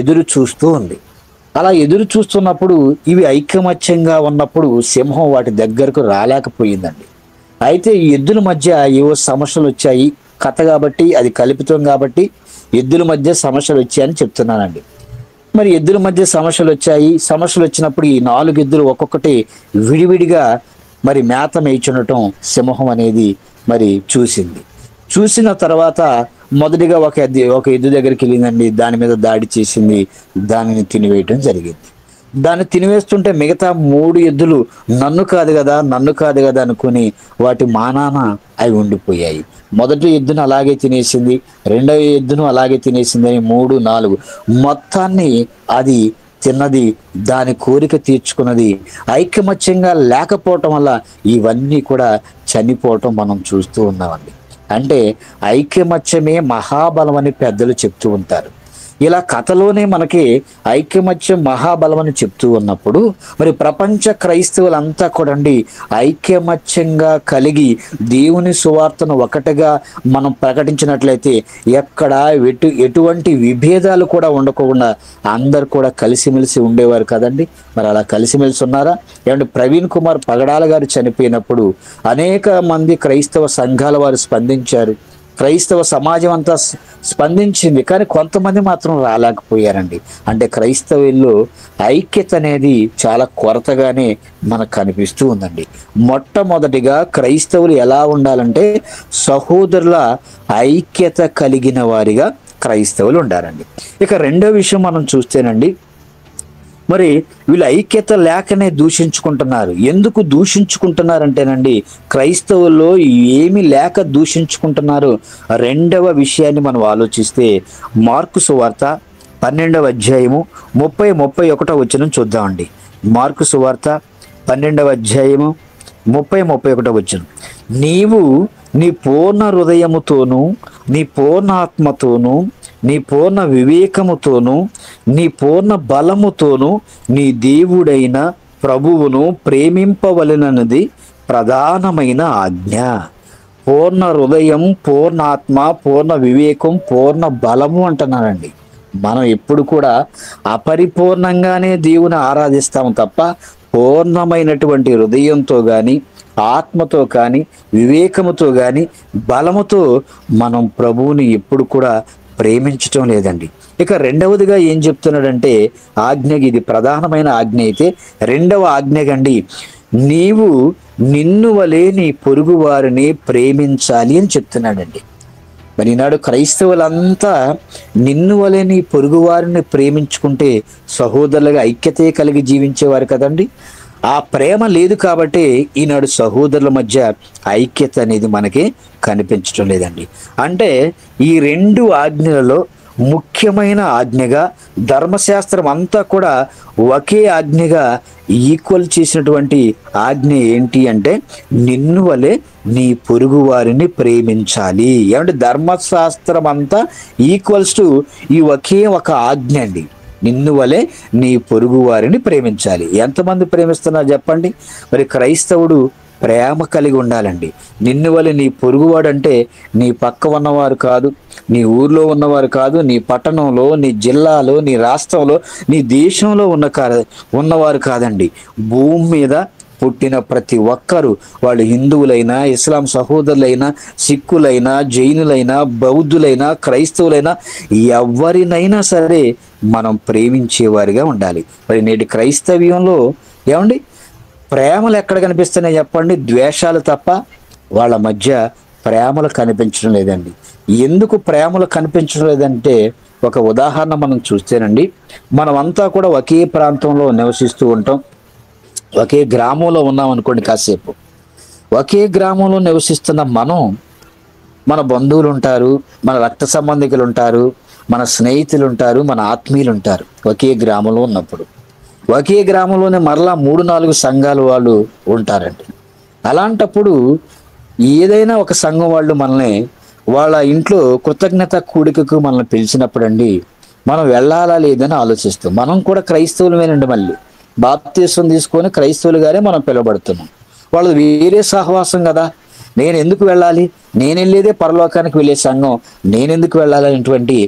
ఎదురు చూస్తూ ఉంది. అలా ఎదురు చూస్తున్నప్పుడు ఇవి ఐకమత్యంగా ఉన్నప్పుడు సింహం వాటి దగ్గరకు రాలేకపోయిందండి. అయితే ఈ ఎద్దుల మధ్య ఏవో సమస్యలు వచ్చాయి. కథ కాబట్టి, అది కల్పితం కాబట్టి ఎద్దుల మధ్య సమస్యలు వచ్చాయని చెప్తున్నానండి. మరి ఎద్దుల మధ్య సమస్యలు వచ్చాయి. సమస్యలు వచ్చినప్పుడు ఈ 4 ఎద్దులు ఒక్కొక్కటి విడివిడిగా మరి మేత మేయిచుండటం సింహం అనేది మరి చూసింది. చూసిన తర్వాత మొదటిగా ఒక ఎద్దు దగ్గరికి వెళ్ళిందండి. దాని మీద దాడి చేసింది. దానిని తినివేయటం జరిగింది. దాన్ని తినివేస్తుంటే మిగతా 3 ఎద్దులు నన్ను కాదు కదా అనుకుని వాటి మానాన అవి ఉండిపోయాయి. మొదటి ఎద్దును అలాగే తినేసింది, రెండవ ఎద్దును అలాగే తినేసింది అని 3, 4 మొత్తాన్ని అది తిన్నది. దాని కోరిక తీర్చుకున్నది. ఐకమత్యంగా లేకపోవటం వల్ల ఇవన్నీ కూడా చనిపోవటం మనం చూస్తూ ఉన్నామండి. అంటే ఐకమత్యమే మహాబలం అని పెద్దలు చెప్తూ ఉంటారు. ఇలా కథలోనే మనకి ఐకమత్యం మహాబలం అని చెప్తూ ఉన్నప్పుడు మరి ప్రపంచ క్రైస్తవులంతా కూడా ఐకమత్యంగా కలిగి దేవుని సువార్తను ఒకటిగా మనం ప్రకటించినట్లయితే ఎక్కడ ఎటువంటి విభేదాలు కూడా ఉండకుండా అందరు కూడా కలిసిమెలిసి ఉండేవారు కదండి. మరి అలా కలిసిమెలిసి ఉన్నారా? ఏమంటే ప్రవీణ్ కుమార్ పగడాల గారు చనిపోయినప్పుడు అనేక మంది క్రైస్తవ సంఘాల వారు స్పందించారు. క్రైస్తవ సమాజం అంతా స్పందించింది. కానీ కొంతమంది మాత్రం రాలేకపోయారండి. అంటే క్రైస్తవుల్లో ఐక్యత అనేది చాలా కొరతగానే మనకు కనిపిస్తూ ఉందండి. మొట్టమొదటిగా క్రైస్తవులు ఎలా ఉండాలంటే సహోదరుల ఐక్యత కలిగిన వారిగా క్రైస్తవులు ఉండాలండి. ఇక రెండో విషయం మనం చూస్తేనండి, మరి వీళ్ళు ఐక్యత లేకనే దూషించుకుంటున్నారు. ఎందుకు దూషించుకుంటున్నారంటేనండి, క్రైస్తవుల్లో ఏమి లేక దూషించుకుంటున్నారు. రెండవ విషయాన్ని మనం ఆలోచిస్తే మార్కు సువార్త 12వ అధ్యాయము 30-31 వచనం చూద్దామండి. మార్కు సువార్త 12వ అధ్యాయము 30-31 వచనం. నీవు నీ పూర్ణ హృదయముతోనూ, నీ పూర్ణ ఆత్మతోనూ, నీ పూర్ణ వివేకముతోనూ, నీ పూర్ణ బలముతోనూ నీ దేవుడైన ప్రభువును ప్రేమింపవలెనన్నది ప్రధానమైన ఆజ్ఞ. పూర్ణ హృదయం, పూర్ణ ఆత్మ, పూర్ణ వివేకం, పూర్ణ బలము అంటున్నారండి. మనం ఎప్పుడు కూడా అపరిపూర్ణంగానే దేవుని ఆరాధిస్తాము తప్ప పూర్ణమైనటువంటి హృదయంతో కానీ, ఆత్మతో కానీ, వివేకముతో కానీ, బలముతో మనం ప్రభువుని ఎప్పుడు కూడా ప్రేమించటం లేదండి. ఇక రెండవదిగా ఏం చెప్తున్నాడంటే, ఆజ్ఞకి ఇది ప్రధానమైన ఆజ్ఞ అయితే రెండవ ఆజ్ఞగండి, నీవు నిన్ను వలె నీ పొరుగు వారిని ప్రేమించాలి అని చెప్తున్నాడండి. మరి ఈనాడు క్రైస్తవులంతా నిన్ను వలె నీ పొరుగు వారిని ప్రేమించుకుంటే సహోదరులుగా ఐక్యతే కలిగి జీవించేవారు కదండి. ఆ ప్రేమ లేదు కాబట్టి ఈనాడు సహోదరుల మధ్య ఐక్యత అనేది మనకి కనిపించడం లేదండి. అంటే ఈ 2 ఆజ్ఞలలో ముఖ్యమైన ఆజ్ఞగా ధర్మశాస్త్రం అంతా కూడా ఒకే ఆజ్ఞగా ఈక్వల్ చేసినటువంటి ఆజ్ఞ ఏంటి అంటే, నిన్ను వలె నీ పొరుగు వారిని ప్రేమించాలి. ఏమంటే ధర్మశాస్త్రం అంతా ఈక్వల్స్ టు ఈ ఒకే ఒక ఆజ్ఞ అండి. నిన్ను వలె నీ పొరుగు వారిని ప్రేమించాలి. ఎంతమంది ప్రేమిస్తున్నారు చెప్పండి? మరి క్రైస్తవుడు ప్రేమ కలిగి ఉండాలండి. నిన్ను వలె నీ పొరుగువాడు అంటే నీ పక్క ఉన్నవారు కాదు, నీ ఊర్లో ఉన్నవారు కాదు, నీ పట్టణంలో, నీ జిల్లాలో, నీ రాష్ట్రంలో, నీ దేశంలో ఉన్నవారు కాదండి. భూమి మీద పుట్టిన ప్రతి ఒక్కరూ, వాళ్ళు హిందువులైనా, ఇస్లాం సహోదరులైనా, సిక్కులైనా, జైనులైనా, బౌద్ధులైనా, క్రైస్తవులైనా, ఎవరినైనా సరే మనం ప్రేమించేవారిగా ఉండాలి. మరి నేటి క్రైస్తవ్యంలో ఏమండి ప్రేమలు ఎక్కడ కనిపిస్తున్నాయి చెప్పండి? ద్వేషాలు తప్ప వాళ్ళ మధ్య ప్రేమలు కనిపించడం లేదండి. ఎందుకు ప్రేమలు కనిపించడం లేదంటే, ఒక ఉదాహరణ మనం చూస్తేనండి, మనమంతా కూడా ఒకే ప్రాంతంలో నివసిస్తూ ఉంటాం. ఒకే గ్రామంలో ఉన్నాం అనుకోండి. కాసేపు ఒకే గ్రామంలో నివసిస్తున్న మన బంధువులు ఉంటారు, మన రక్త సంబంధికులు ఉంటారు, మన స్నేహితులు ఉంటారు, మన ఆత్మీయులు ఉంటారు. ఒకే గ్రామంలో ఉన్నప్పుడు ఒకే గ్రామంలోనే మరలా 3-4 సంఘాల వాళ్ళు ఉంటారండి. అలాంటప్పుడు ఏదైనా ఒక సంఘం వాళ్ళు మనల్ని వాళ్ళ ఇంట్లో కృతజ్ఞత కూడికకు మనల్ని పిలిచినప్పుడు అండి, మనం వెళ్ళాలా లేదని ఆలోచిస్తాం. మనం కూడా క్రైస్తవులమేనండి. మళ్ళీ బాప్తీసం తీసుకొని క్రైస్తవులుగానే మనం పిలువబడుతున్నాం. వాళ్ళు వేరే సహవాసం కదా, నేను ఎందుకు వెళ్ళాలి? నేను వెళ్ళేదే పరలోకానికి వెళ్ళే సంఘం, నేనెందుకు వెళ్ళాలనేటువంటి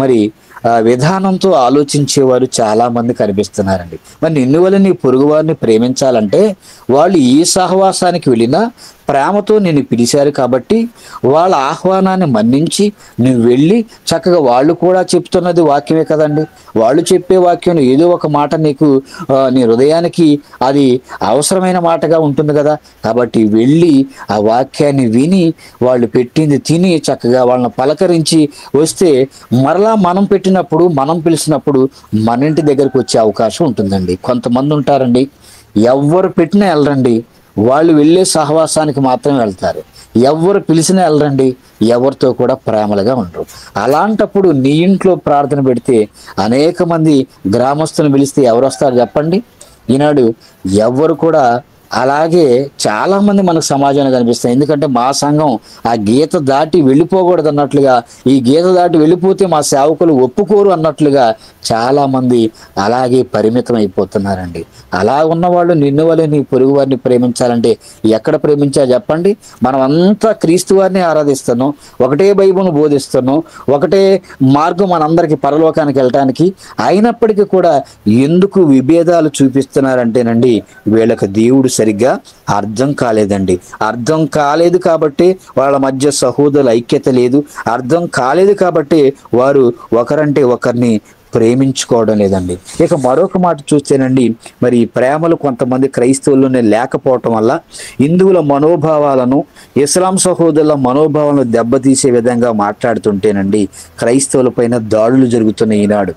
మరి విధానంతో ఆలోచించేవారు చాలా మంది కనిపిస్తున్నారండి. మరి నిన్ను వల్ల నీ పొరుగు వారిని ప్రేమించాలంటే వాళ్ళు ఈ సహవాసానికి వెళ్ళినా ప్రేమతో నిన్ను పిలిచారు కాబట్టి వాళ్ళ ఆహ్వానాన్ని మన్నించి నువ్వు వెళ్ళి చక్కగా వాళ్ళు కూడా చెప్తున్నది వాక్యమే కదండి. వాళ్ళు చెప్పే వాక్యం ఏదో ఒక మాట నీకు నీ హృదయానికి అది అవసరమైన మాటగా ఉంటుంది కదా. కాబట్టి వెళ్ళి ఆ వాక్యాన్ని విని వాళ్ళు పెట్టింది తిని చక్కగా వాళ్ళని పలకరించి వస్తే మరలా మనం పెట్టినప్పుడు మనం పిలిచినప్పుడు మన ఇంటి దగ్గరికి వచ్చే అవకాశం ఉంటుందండి. కొంతమంది ఉంటారండి, ఎవరు పెట్టినా వెళ్ళరండి, వాళ్ళు వెళ్ళే సహవాసానికి మాత్రమే వెళ్తారు. ఎవరు పిలిచినా వెళ్ళరండి, ఎవరితో కూడా ప్రేమలుగా ఉండరు. అలాంటప్పుడు నీ ఇంట్లో ప్రార్థన పెడితే అనేక మంది గ్రామస్తులను పిలిస్తే ఎవరు వస్తారు చెప్పండి? ఈనాడు ఎవరు కూడా అలాగే చాలా మంది మనకు సమాజంలో కనిపిస్తాయి. ఎందుకంటే మా సంఘం ఆ గీత దాటి వెళ్ళిపోకూడదు అన్నట్లుగా, ఈ గీత దాటి వెళ్ళిపోతే మా సేవకులు ఒప్పుకోరు అన్నట్లుగా చాలా మంది అలాగే పరిమితం అయిపోతున్నారండి. అలా ఉన్నవాళ్ళు నిన్ను వలె నీ పొరుగు వారిని ప్రేమించాలంటే ఎక్కడ ప్రేమించాలి చెప్పండి? మనం అంతా క్రీస్తు వారిని ఆరాధిస్తున్నాం, ఒకటే బైబిల్ను బోధిస్తున్నాం, ఒకటే మార్గం మనందరికీ పరలోకానికి వెళ్ళటానికి. అయినప్పటికీ కూడా ఎందుకు విభేదాలు చూపిస్తున్నారంటేనండి, వీళ్ళకి దేవుడు సరిగ్గా అర్థం కాలేదండి. అర్థం కాలేదు కాబట్టి వాళ్ళ మధ్య సహోదరుల ఐక్యత లేదు. అర్థం కాలేదు కాబట్టి వారు ఒకరంటే ఒకరిని ప్రేమించుకోవడం లేదండి. ఇక మరొక మాట చూస్తేనండి, మరి ఈ ప్రేమలు కొంతమంది క్రైస్తవుల్లోనే లేకపోవటం వల్ల హిందువుల మనోభావాలను, ఇస్లాం సహోదరుల మనోభావాలను దెబ్బతీసే విధంగా మాట్లాడుతుంటేనండి క్రైస్తవుల పైన దాడులు జరుగుతున్నాయి. ఈనాడు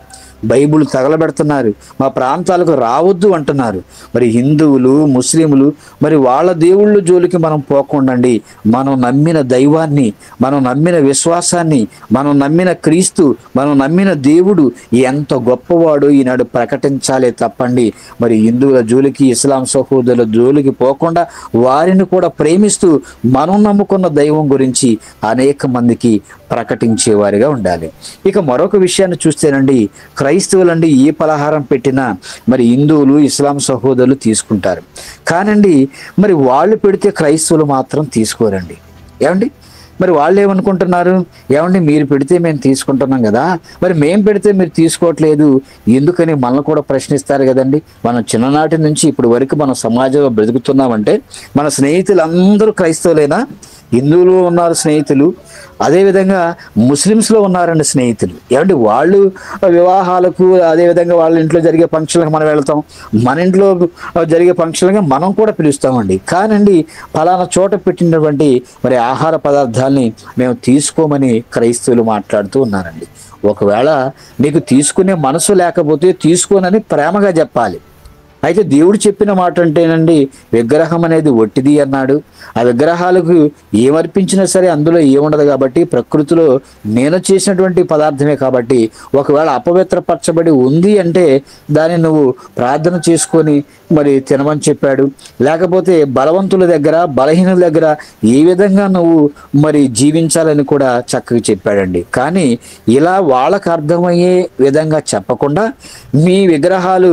బైబిల్ తగలబెడుతున్నారు, మా ప్రాంతాలకు రావద్దు అంటున్నారు. మరి హిందువులు, ముస్లింలు మరి వాళ్ళ దేవుళ్ళ జోలికి మనం పోకుండండి, మనం నమ్మిన దైవాన్ని, మనం నమ్మిన విశ్వాసాన్ని, మనం నమ్మిన క్రీస్తు, మనం నమ్మిన దేవుడు ఎంత గొప్పవాడు ఈనాడు ప్రకటించాలే తప్పండి మరి హిందువుల జోలికి, ఇస్లాం సహోదరుల జోలికి పోకుండా వారిని కూడా ప్రేమిస్తూ మనం నమ్ముకున్న దైవం గురించి అనేక మందికి ప్రకటించేవారిగా ఉండాలి. ఇక మరొక విషయాన్ని చూస్తేనండి, క్రైస్తవులండి ఏ పలహారం పెట్టినా మరి హిందువులు, ఇస్లాం సహోదరులు తీసుకుంటారు. కానండి మరి వాళ్ళు పెడితే క్రైస్తవులు మాత్రం తీసుకోరండి. ఏమండి? మరి వాళ్ళు ఏమనుకుంటున్నారు? ఏమండి మీరు పెడితే మేము తీసుకుంటున్నాం కదా, మరి మేము పెడితే మీరు తీసుకోవట్లేదు ఎందుకని మనల్ని కూడా ప్రశ్నిస్తారు కదండి. మనం చిన్ననాటి నుంచి ఇప్పటి వరకు మన సమాజంలో బ్రతుకుతున్నామంటే మన స్నేహితులందరూ క్రైస్తవులైనా? హిందువులు ఉన్నారు స్నేహితులు, అదేవిధంగా ముస్లిమ్స్లో ఉన్నారండి స్నేహితులు. ఏమంటే వాళ్ళు వివాహాలకు, అదేవిధంగా వాళ్ళ ఇంట్లో జరిగే ఫంక్షన్లకు మనం వెళ్తాం, మన ఇంట్లో జరిగే ఫంక్షన్లుగా మనం కూడా పిలుస్తామండి. కానండి ఫలానా చోట పెట్టినటువంటి మరి ఆహార పదార్థాలని మేము తీసుకోమని క్రైస్తవులు మాట్లాడుతూ ఉన్నారండి. ఒకవేళ నీకు తీసుకునే మనసు లేకపోతే తీసుకోనని ప్రేమగా చెప్పాలి. అయితే దేవుడు చెప్పిన మాట అంటేనండి, విగ్రహం అనేది ఒట్టిది అన్నాడు. ఆ విగ్రహాలకు ఏమర్పించినా సరే అందులో ఏముండదు కాబట్టి, ప్రకృతిలో నేను చేసినటువంటి పదార్థమే కాబట్టి ఒకవేళ అపవిత్రపరచబడి ఉంది అంటే దాన్ని నువ్వు ప్రార్థన చేసుకొని మరి తినమని చెప్పాడు. లేకపోతే బలవంతుల దగ్గర, బలహీనుల దగ్గర ఏ విధంగా నువ్వు మరి జీవించాలని కూడా చక్కగా చెప్పాడండి. కానీ ఇలా వాళ్ళకు అర్థమయ్యే విధంగా చెప్పకుండా మీ విగ్రహాలు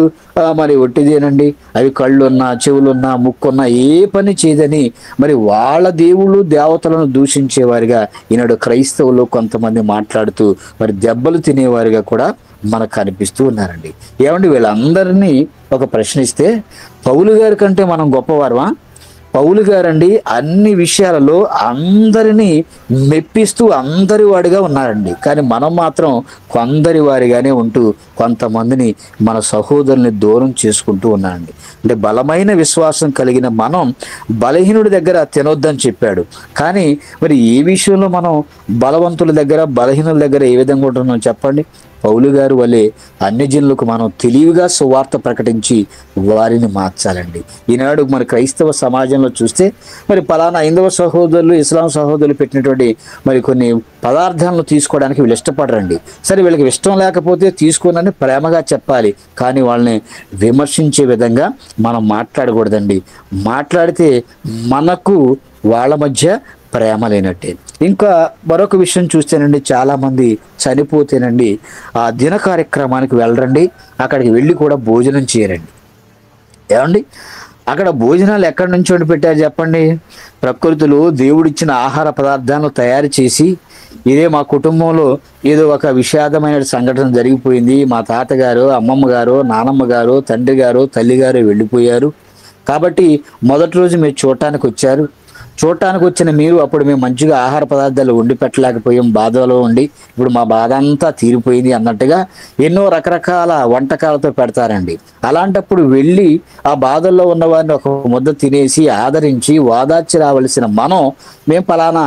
మరి ఒట్టిదేనండి, అవి కళ్ళున్నా, చెవులున్నా, ముక్కున్నా ఏ పని చేయదని మరి వాళ్ళ దేవుళ్ళు, దేవతలను దూషించేవారిగా ఈనాడు క్రైస్తవులు కొంతమంది మాట్లాడుతూ మరి దెబ్బలు తినేవారిగా కూడా మనకు కనిపిస్తూ ఉన్నారండి. ఏమండి వీళ్ళందరినీ ఒక ప్రశ్నిస్తే పౌలు గారి కంటే మనం గొప్పవారమా? పౌలు గారండి అన్ని విషయాలలో అందరినీ మెప్పిస్తూ అందరి వాడిగా ఉన్నారండి. కానీ మనం మాత్రం కొందరి వారిగానే ఉంటూ కొంతమందిని మన సహోదరుల్ని దూరం చేసుకుంటూ ఉన్నారండి. అంటే బలమైన విశ్వాసం కలిగిన మనం బలహీనుడి దగ్గర తినొద్దని చెప్పాడు. కానీ మరి ఏ విషయంలో మనం బలవంతుల దగ్గర, బలహీనుల దగ్గర ఏ విధంగా ఉంటున్నాం చెప్పండి? పౌలు గారు వలె అన్యజనులకు మనం తెలివిగా సువార్త ప్రకటించి వారిని మార్చాలండి. ఈనాడు మన క్రైస్తవ సమాజంలో చూస్తే మరి పలానా హైందవ సహోదరులు, ఇస్లాం సహోదరులు పెట్టినటువంటి మరి కొన్ని పదార్థాలను తీసుకోవడానికి వీళ్ళు ఇష్టపడరండి. సరే వీళ్ళకి ఇష్టం లేకపోతే తీసుకోనని ప్రేమగా చెప్పాలి, కానీ వాళ్ళని విమర్శించే విధంగా మనం మాట్లాడకూడదండి. మాట్లాడితే మనకు వాళ్ళ మధ్య ప్రేమ లేనట్టే. ఇంకా మరొక విషయం చూస్తేనండి, చాలామంది చనిపోతేనండి ఆ దిన కార్యక్రమానికి వెళ్ళరండి, అక్కడికి వెళ్ళి కూడా భోజనం చేయరండి. ఏమండి అక్కడ భోజనాలు ఎక్కడి నుంచి వండి పెట్టారు చెప్పండి? ప్రకృతిలో దేవుడిచ్చిన ఆహార పదార్థాలను తయారు చేసి ఇదే మా కుటుంబంలో ఏదో ఒక విషాదమైన సంఘటన జరిగిపోయింది. మా తాతగారు, అమ్మమ్మ గారు, నానమ్మ గారు, తండ్రి గారు, తల్లి గారు వెళ్ళిపోయారు. కాబట్టి మొదటి రోజు మీరు చూడటానికి వచ్చిన మీరు అప్పుడు మేము మంచిగా ఆహార పదార్థాలు వండి పెట్టలేకపోయాం, బాధలో ఉండి. ఇప్పుడు మా బాధ అంతా తీరిపోయింది అన్నట్టుగా ఎన్నో రకరకాల వంటకాలతో పెడతారండి. అలాంటప్పుడు వెళ్ళి ఆ బాధల్లో ఉన్న వారిని ఒక ముద్ద తినేసి ఆదరించి ఓదార్చి రావలసిన మేము పలానా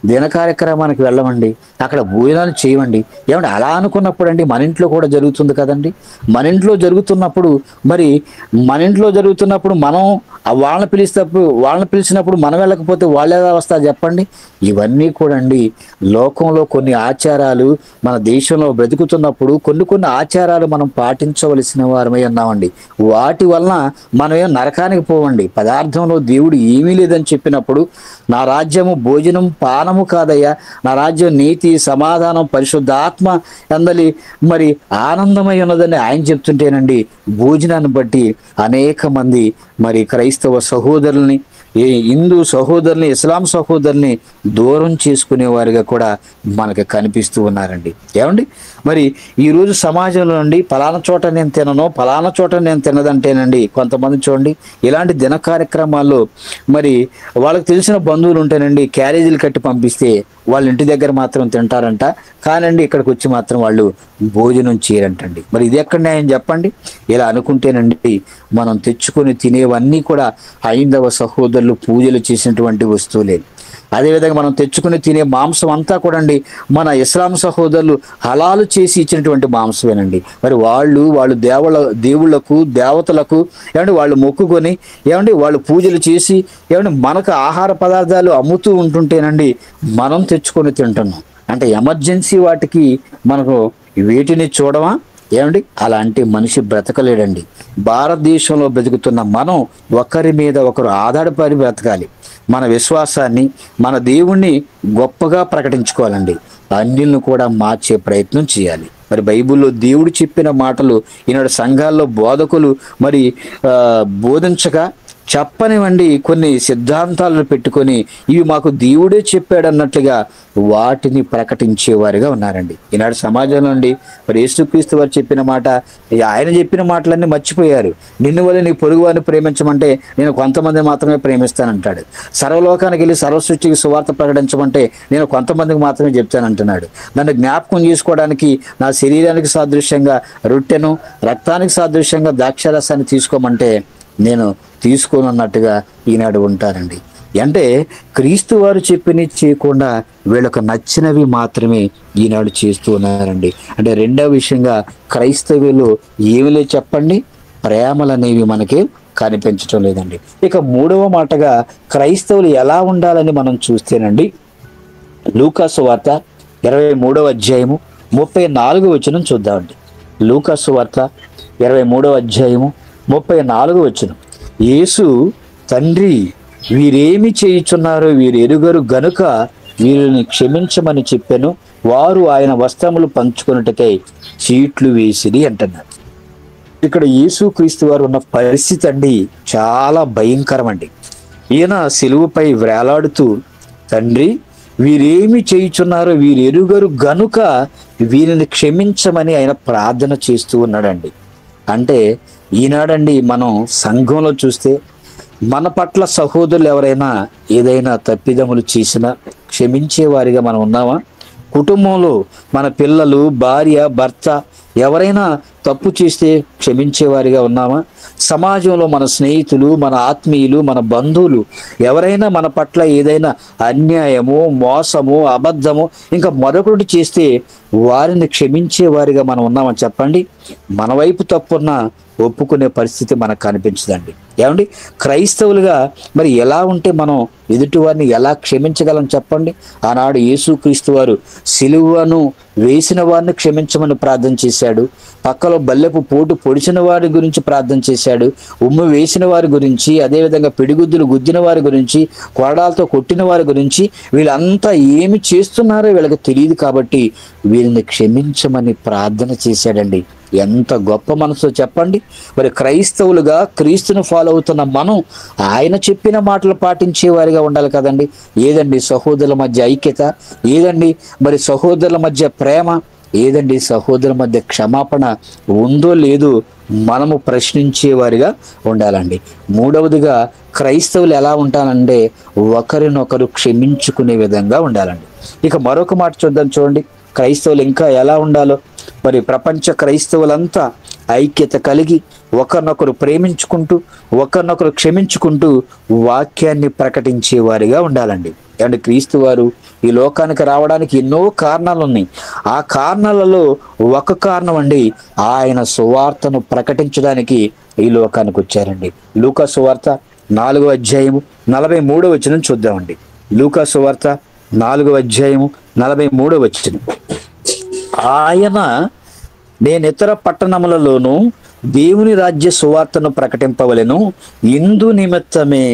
దిన కార్యక్రమానికి వెళ్ళమండి, అక్కడ భోజనాలు చేయమండి. ఏమంటే అలా అనుకున్నప్పుడు అండి మన ఇంట్లో కూడా జరుగుతుంది కదండి. మన ఇంట్లో జరుగుతున్నప్పుడు మనం వాళ్ళని పిలిచినప్పుడు మనం వెళ్ళకపోతే వాళ్ళు ఎలా వస్తారు చెప్పండి. ఇవన్నీ కూడా అండి లోకంలో కొన్ని ఆచారాలు మన దేశంలో బ్రతుకుతున్నప్పుడు కొన్ని ఆచారాలు మనం పాటించవలసిన వారమై ఉన్నామండి. వాటి వలన మనం ఏం నరకానికి పోవండి. పదార్థంలో దేవుడు ఏమీ లేదని చెప్పినప్పుడు నా రాజ్యము భోజనం పానము కాదయ్యా, నా రాజ్యం నీతి సమాధానం పరిశుద్ధాత్మ అందలి ఆనందమై ఉన్నదని ఆయన చెప్తుంటేనండి భోజనాన్ని బట్టి అనేక మంది క్రైస్తవ సహోదరుల్ని, హిందూ సహోదరుల్ని, ఇస్లాం సహోదరుల్ని దూరం చేసుకునేవారిగా కూడా మనకి కనిపిస్తూ ఉన్నారండి. ఏమండి ఈరోజు సమాజంలో నుండి పలానా చోట నేను తినను, పలానా చోట నేను తినదంటేనండి కొంతమంది చూడండి ఇలాంటి దిన కార్యక్రమాల్లో వాళ్ళకి తెలిసిన బంధువులు ఉంటేనండి క్యారేజీలు కట్టి పంపిస్తే వాళ్ళ ఇంటి దగ్గర మాత్రం తింటారంట, కానండి ఇక్కడికి వచ్చి మాత్రం వాళ్ళు భోజనం చేయరంటండి. ఇది ఎక్కడ న్యాయం చెప్పండి? ఇలా అనుకుంటేనండి మనం తెచ్చుకొని తినేవన్నీ కూడా హైందవ సహోదరులు పూజలు చేసినటువంటి వస్తువులే. అదేవిధంగా మనం తెచ్చుకుని తినే మాంసం అంతా కూడా అండి మన ఇస్లాం సహోదరులు హలాలు చేసి ఇచ్చినటువంటి మాంసమేనండి. వాళ్ళు దేవుళ్లకు దేవతలకు వాళ్ళు మొక్కుకొని వాళ్ళు పూజలు చేసి మనకు ఆహార పదార్థాలు అమ్ముతూ ఉంటుంటేనండి మనం తెచ్చుకొని తింటున్నాం. అంటే ఎమర్జెన్సీ వాటికి మనకు వీటిని చూడమా? అలాంటి మనిషి బ్రతకలేడండి. భారతదేశంలో బ్రతుకుతున్న మనం ఒకరి మీద ఒకరు ఆధారపడి బ్రతకాలి. మన విశ్వాసాన్ని, మన దేవుణ్ణి గొప్పగా ప్రకటించుకోవాలండి. అన్యులను కూడా మార్చే ప్రయత్నం చేయాలి. బైబిల్లో దేవుడు చెప్పిన మాటలు ఈనాడు సంఘాల్లో బోధకులు బోధించగా చెప్పనివ్వండి కొన్ని సిద్ధాంతాలను పెట్టుకొని ఇవి మాకు దేవుడే చెప్పాడన్నట్లుగా వాటిని ప్రకటించేవారుగా ఉన్నారండి. ఈనాడు సమాజంలో నుండి యేసుక్రీస్తు వారు చెప్పిన మాట, ఆయన చెప్పిన మాటలన్నీ మర్చిపోయారు. నిన్ను వల్ల నీ పొరుగు వారిని ప్రేమించమంటే నేను కొంతమంది మాత్రమే ప్రేమిస్తానంటాడు. సర్వలోకానికి వెళ్ళి సర్వసృష్టికి సువార్త ప్రకటించమంటే నేను కొంతమందికి మాత్రమే చెప్తానంటున్నాడు. నన్ను జ్ఞాపకం చేసుకోవడానికి నా శరీరానికి సాదృశ్యంగా రొట్టెను, రక్తానికి సాదృశ్యంగా ద్రాక్షారసాన్ని తీసుకోమంటే నేను తీసుకోనన్నట్టుగా ఈనాడు ఉంటారండి. అంటే క్రీస్తు వారు చెప్పినవి చేయకుండా వీళ్ళకు నచ్చినవి మాత్రమే ఈనాడు చేస్తూ ఉన్నారండి. అంటే రెండవ విషయంగా క్రైస్తవులు ఏమిలే చెప్పండి, ప్రేమలు అనేవి మనకి కనిపించటం లేదండి. ఇక మూడవ మాటగా క్రైస్తవులు ఎలా ఉండాలని మనం చూస్తేనండి లూకాసు వార్త 23వ అధ్యాయము 34వ వచనం చూద్దామండి. లూకాసు వార్త 23వ అధ్యాయము 34వ వచనం. యేసు, తండ్రి వీరేమి చేయుచున్నారో వీరు ఎరుగరు గనుక వీరిని క్షమించమని చెప్పాను. వారు ఆయన వస్త్రములు పంచుకొనుటకై చీట్లు వేసిరి అంటున్నారు. ఇక్కడ యేసుక్రీస్తు వారు ఉన్న పరిస్థితి అండి చాలా భయంకరం అండి. ఈయన సిలువపై వేలాడుతూ తండ్రి వీరేమి చేయుచున్నారో వీరు ఎరుగరు గనుక వీరిని క్షమించమని ఆయన ప్రార్థన చేస్తూ ఉన్నాడండి. అంటే ఈనాడండి మనం సంఘంలో చూస్తే మన పట్ల సహోదరులు ఎవరైనా ఏదైనా తప్పిదములు చేసినా క్షమించే వారిగా మనం ఉన్నామా? కుటుంబంలో మన పిల్లలు, భార్య, భర్త ఎవరైనా తప్పు చేస్తే క్షమించేవారిగా ఉన్నామా? సమాజంలో మన స్నేహితులు, మన ఆత్మీయులు, మన బంధువులు ఎవరైనా మన పట్ల ఏదైనా అన్యాయము, మోసము, అబద్ధము ఇంకా మరొకటి చేస్తే వారిని క్షమించే వారిగా మనం ఉన్నామని చెప్పండి. మన వైపు తప్పున్నా ఒప్పుకునే పరిస్థితి మనకు కనిపించదండి. ఏమండి క్రైస్తవులుగా ఎలా ఉంటే మనం ఎదుటివారిని ఎలా క్షమించగలం చెప్పండి? ఆనాడు యేసుక్రీస్తు వారు సిలువను వేసిన వారిని క్షమించమని ప్రార్థన చేశాడు. పక్కలో బల్లెపు పోటు పొడిచిన వారి గురించి ప్రార్థన చేశాడు. ఉమ్ము వేసిన వారి గురించి, అదేవిధంగా పిడిగుద్దులు గుద్దిన వారి గురించి, కొరడాలతో కొట్టిన వారి గురించి, వీళ్ళంతా ఏమి చేస్తున్నారో వీళ్ళకి తెలియదు కాబట్టి వీరిని క్షమించమని ప్రార్థన చేశాడండి. ఎంత గొప్ప మనసు చెప్పండి. మరి క్రైస్తవులుగా క్రీస్తును ఫాలో అవుతున్న మనం ఆయన చెప్పిన మాటలు పాటించే వారిగా ఉండాలి కదండి. ఏదండి సహోదరుల మధ్య ఐక్యత, ఏదండి మరి సహోదరుల మధ్య ప్రేమ, ఏదండి సహోదరుల మధ్య క్షమాపణ ఉందో లేదో మనము ప్రశ్నించే వారిగా ఉండాలండి. మూడవదిగా క్రైస్తవులు ఎలా ఉంటానంటే ఒకరినొకరు క్షమించుకునే విధంగా ఉండాలండి. ఇక మరొక మాట చూడండి క్రైస్తవులు ఇంకా ఎలా ఉండాలో. మరి ప్రపంచ క్రైస్తవులంతా ఐక్యత కలిగి ఒకరినొకరు ప్రేమించుకుంటూ ఒకరినొకరు క్షమించుకుంటూ వాక్యాన్ని ప్రకటించే వారిగా ఉండాలండి. అంటే క్రీస్తు వారు ఈ లోకానికి రావడానికి ఎన్నో కారణాలు ఉన్నాయి. ఆ కారణాలలో ఒక కారణం అండి ఆయన సువార్తను ప్రకటించడానికి ఈ లోకానికి వచ్చారండి. లూకా సువార్త 4వ అధ్యాయము 43వ వచనం చూద్దామండి. లూకా సువార్త 4వ అధ్యాయము 43వ వచనం. ఆయన నేను ఇతర పట్టణములలోనూ దేవుని రాజ్య సువార్తను ప్రకటింపవలెను, ఇందు నిమిత్తమే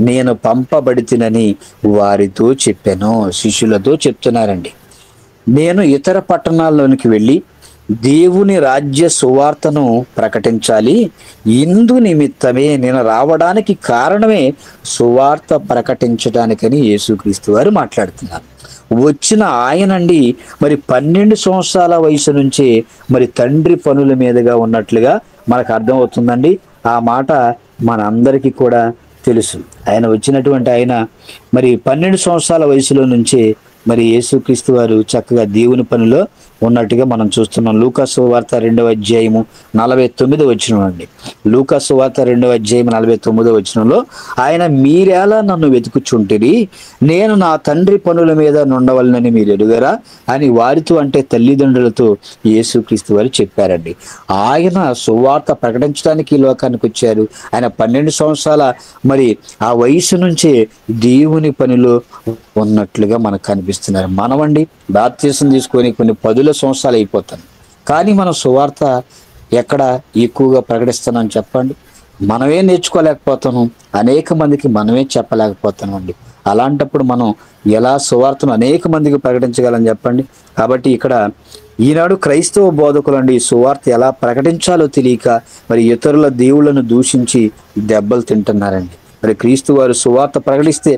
నేను పంపబడితినని వారితో చెప్పాను. శిష్యులతో చెప్తున్నారండి. నేను ఇతర పట్టణాల్లోనికి వెళ్ళి దేవుని రాజ్య సువార్తను ప్రకటించాలి. ఇందు నిమిత్తమే నేను రావడానికి కారణమే సువార్త ప్రకటించడానికని యేసుక్రీస్తు వారు మాట్లాడుతున్నారు. వచ్చిన ఆయనండి మరి 12 సంవత్సరాల వయసు నుంచే మరి తండ్రి పనుల మీదుగా ఉన్నట్లుగా మనకు అర్థమవుతుందండి. ఆ మాట మనందరికీ కూడా తెలుసు. ఆయన వచ్చినటువంటి ఆయన మరి 12 సంవత్సరాల వయసులో నుంచే మరి యేసుక్రీస్తు వారు చక్కగా దేవుని పనిలో ఉన్నట్టుగా మనం చూస్తున్నాం. లూకా సువార్త 2వ అధ్యాయము 49వ వచనం అండి. లూకా సువార్త 2వ అధ్యాయం 49వ వచనంలో ఆయన మీరేలా నన్ను వెతుకుచుంటిరి, నేను నా తండ్రి పనుల మీద నుండవలనని మీరు ఎరుగరా అని వారితో అంటే తల్లిదండ్రులతో యేసుక్రీస్తు వారు చెప్పారండి. ఆయన సువార్త ప్రకటించడానికి ఈ లోకానికి వచ్చారు. ఆయన 12 సంవత్సరాల మరి ఆ వయసు నుంచే దేవుని పనిలో ఉన్నట్లుగా మనకు కనిపిస్తున్నారు. మనమండి బాప్తిసం తీసుకొని కొన్ని 10 సంవత్సరాలు అయిపోతాను, కానీ మనం సువార్త ఎక్కడ ఎక్కువగా ప్రకటిస్తున్నాం చెప్పండి. మనమే నేర్చుకోలేకపోతాను, అనేక మందికి మనమే చెప్పలేకపోతున్నాం అండి. అలాంటప్పుడు మనం ఎలా సువార్తను అనేక మందికి ప్రకటించగలం చెప్పండి. కాబట్టి ఇక్కడ ఈనాడు క్రైస్తవ బోధకులండి సువార్త ఎలా ప్రకటించాలో తెలియక మరి ఇతరుల దేవుళ్ళను దూషించి దెబ్బలు తింటున్నారండి. మరి క్రీస్తు వారు సువార్త ప్రకటిస్తే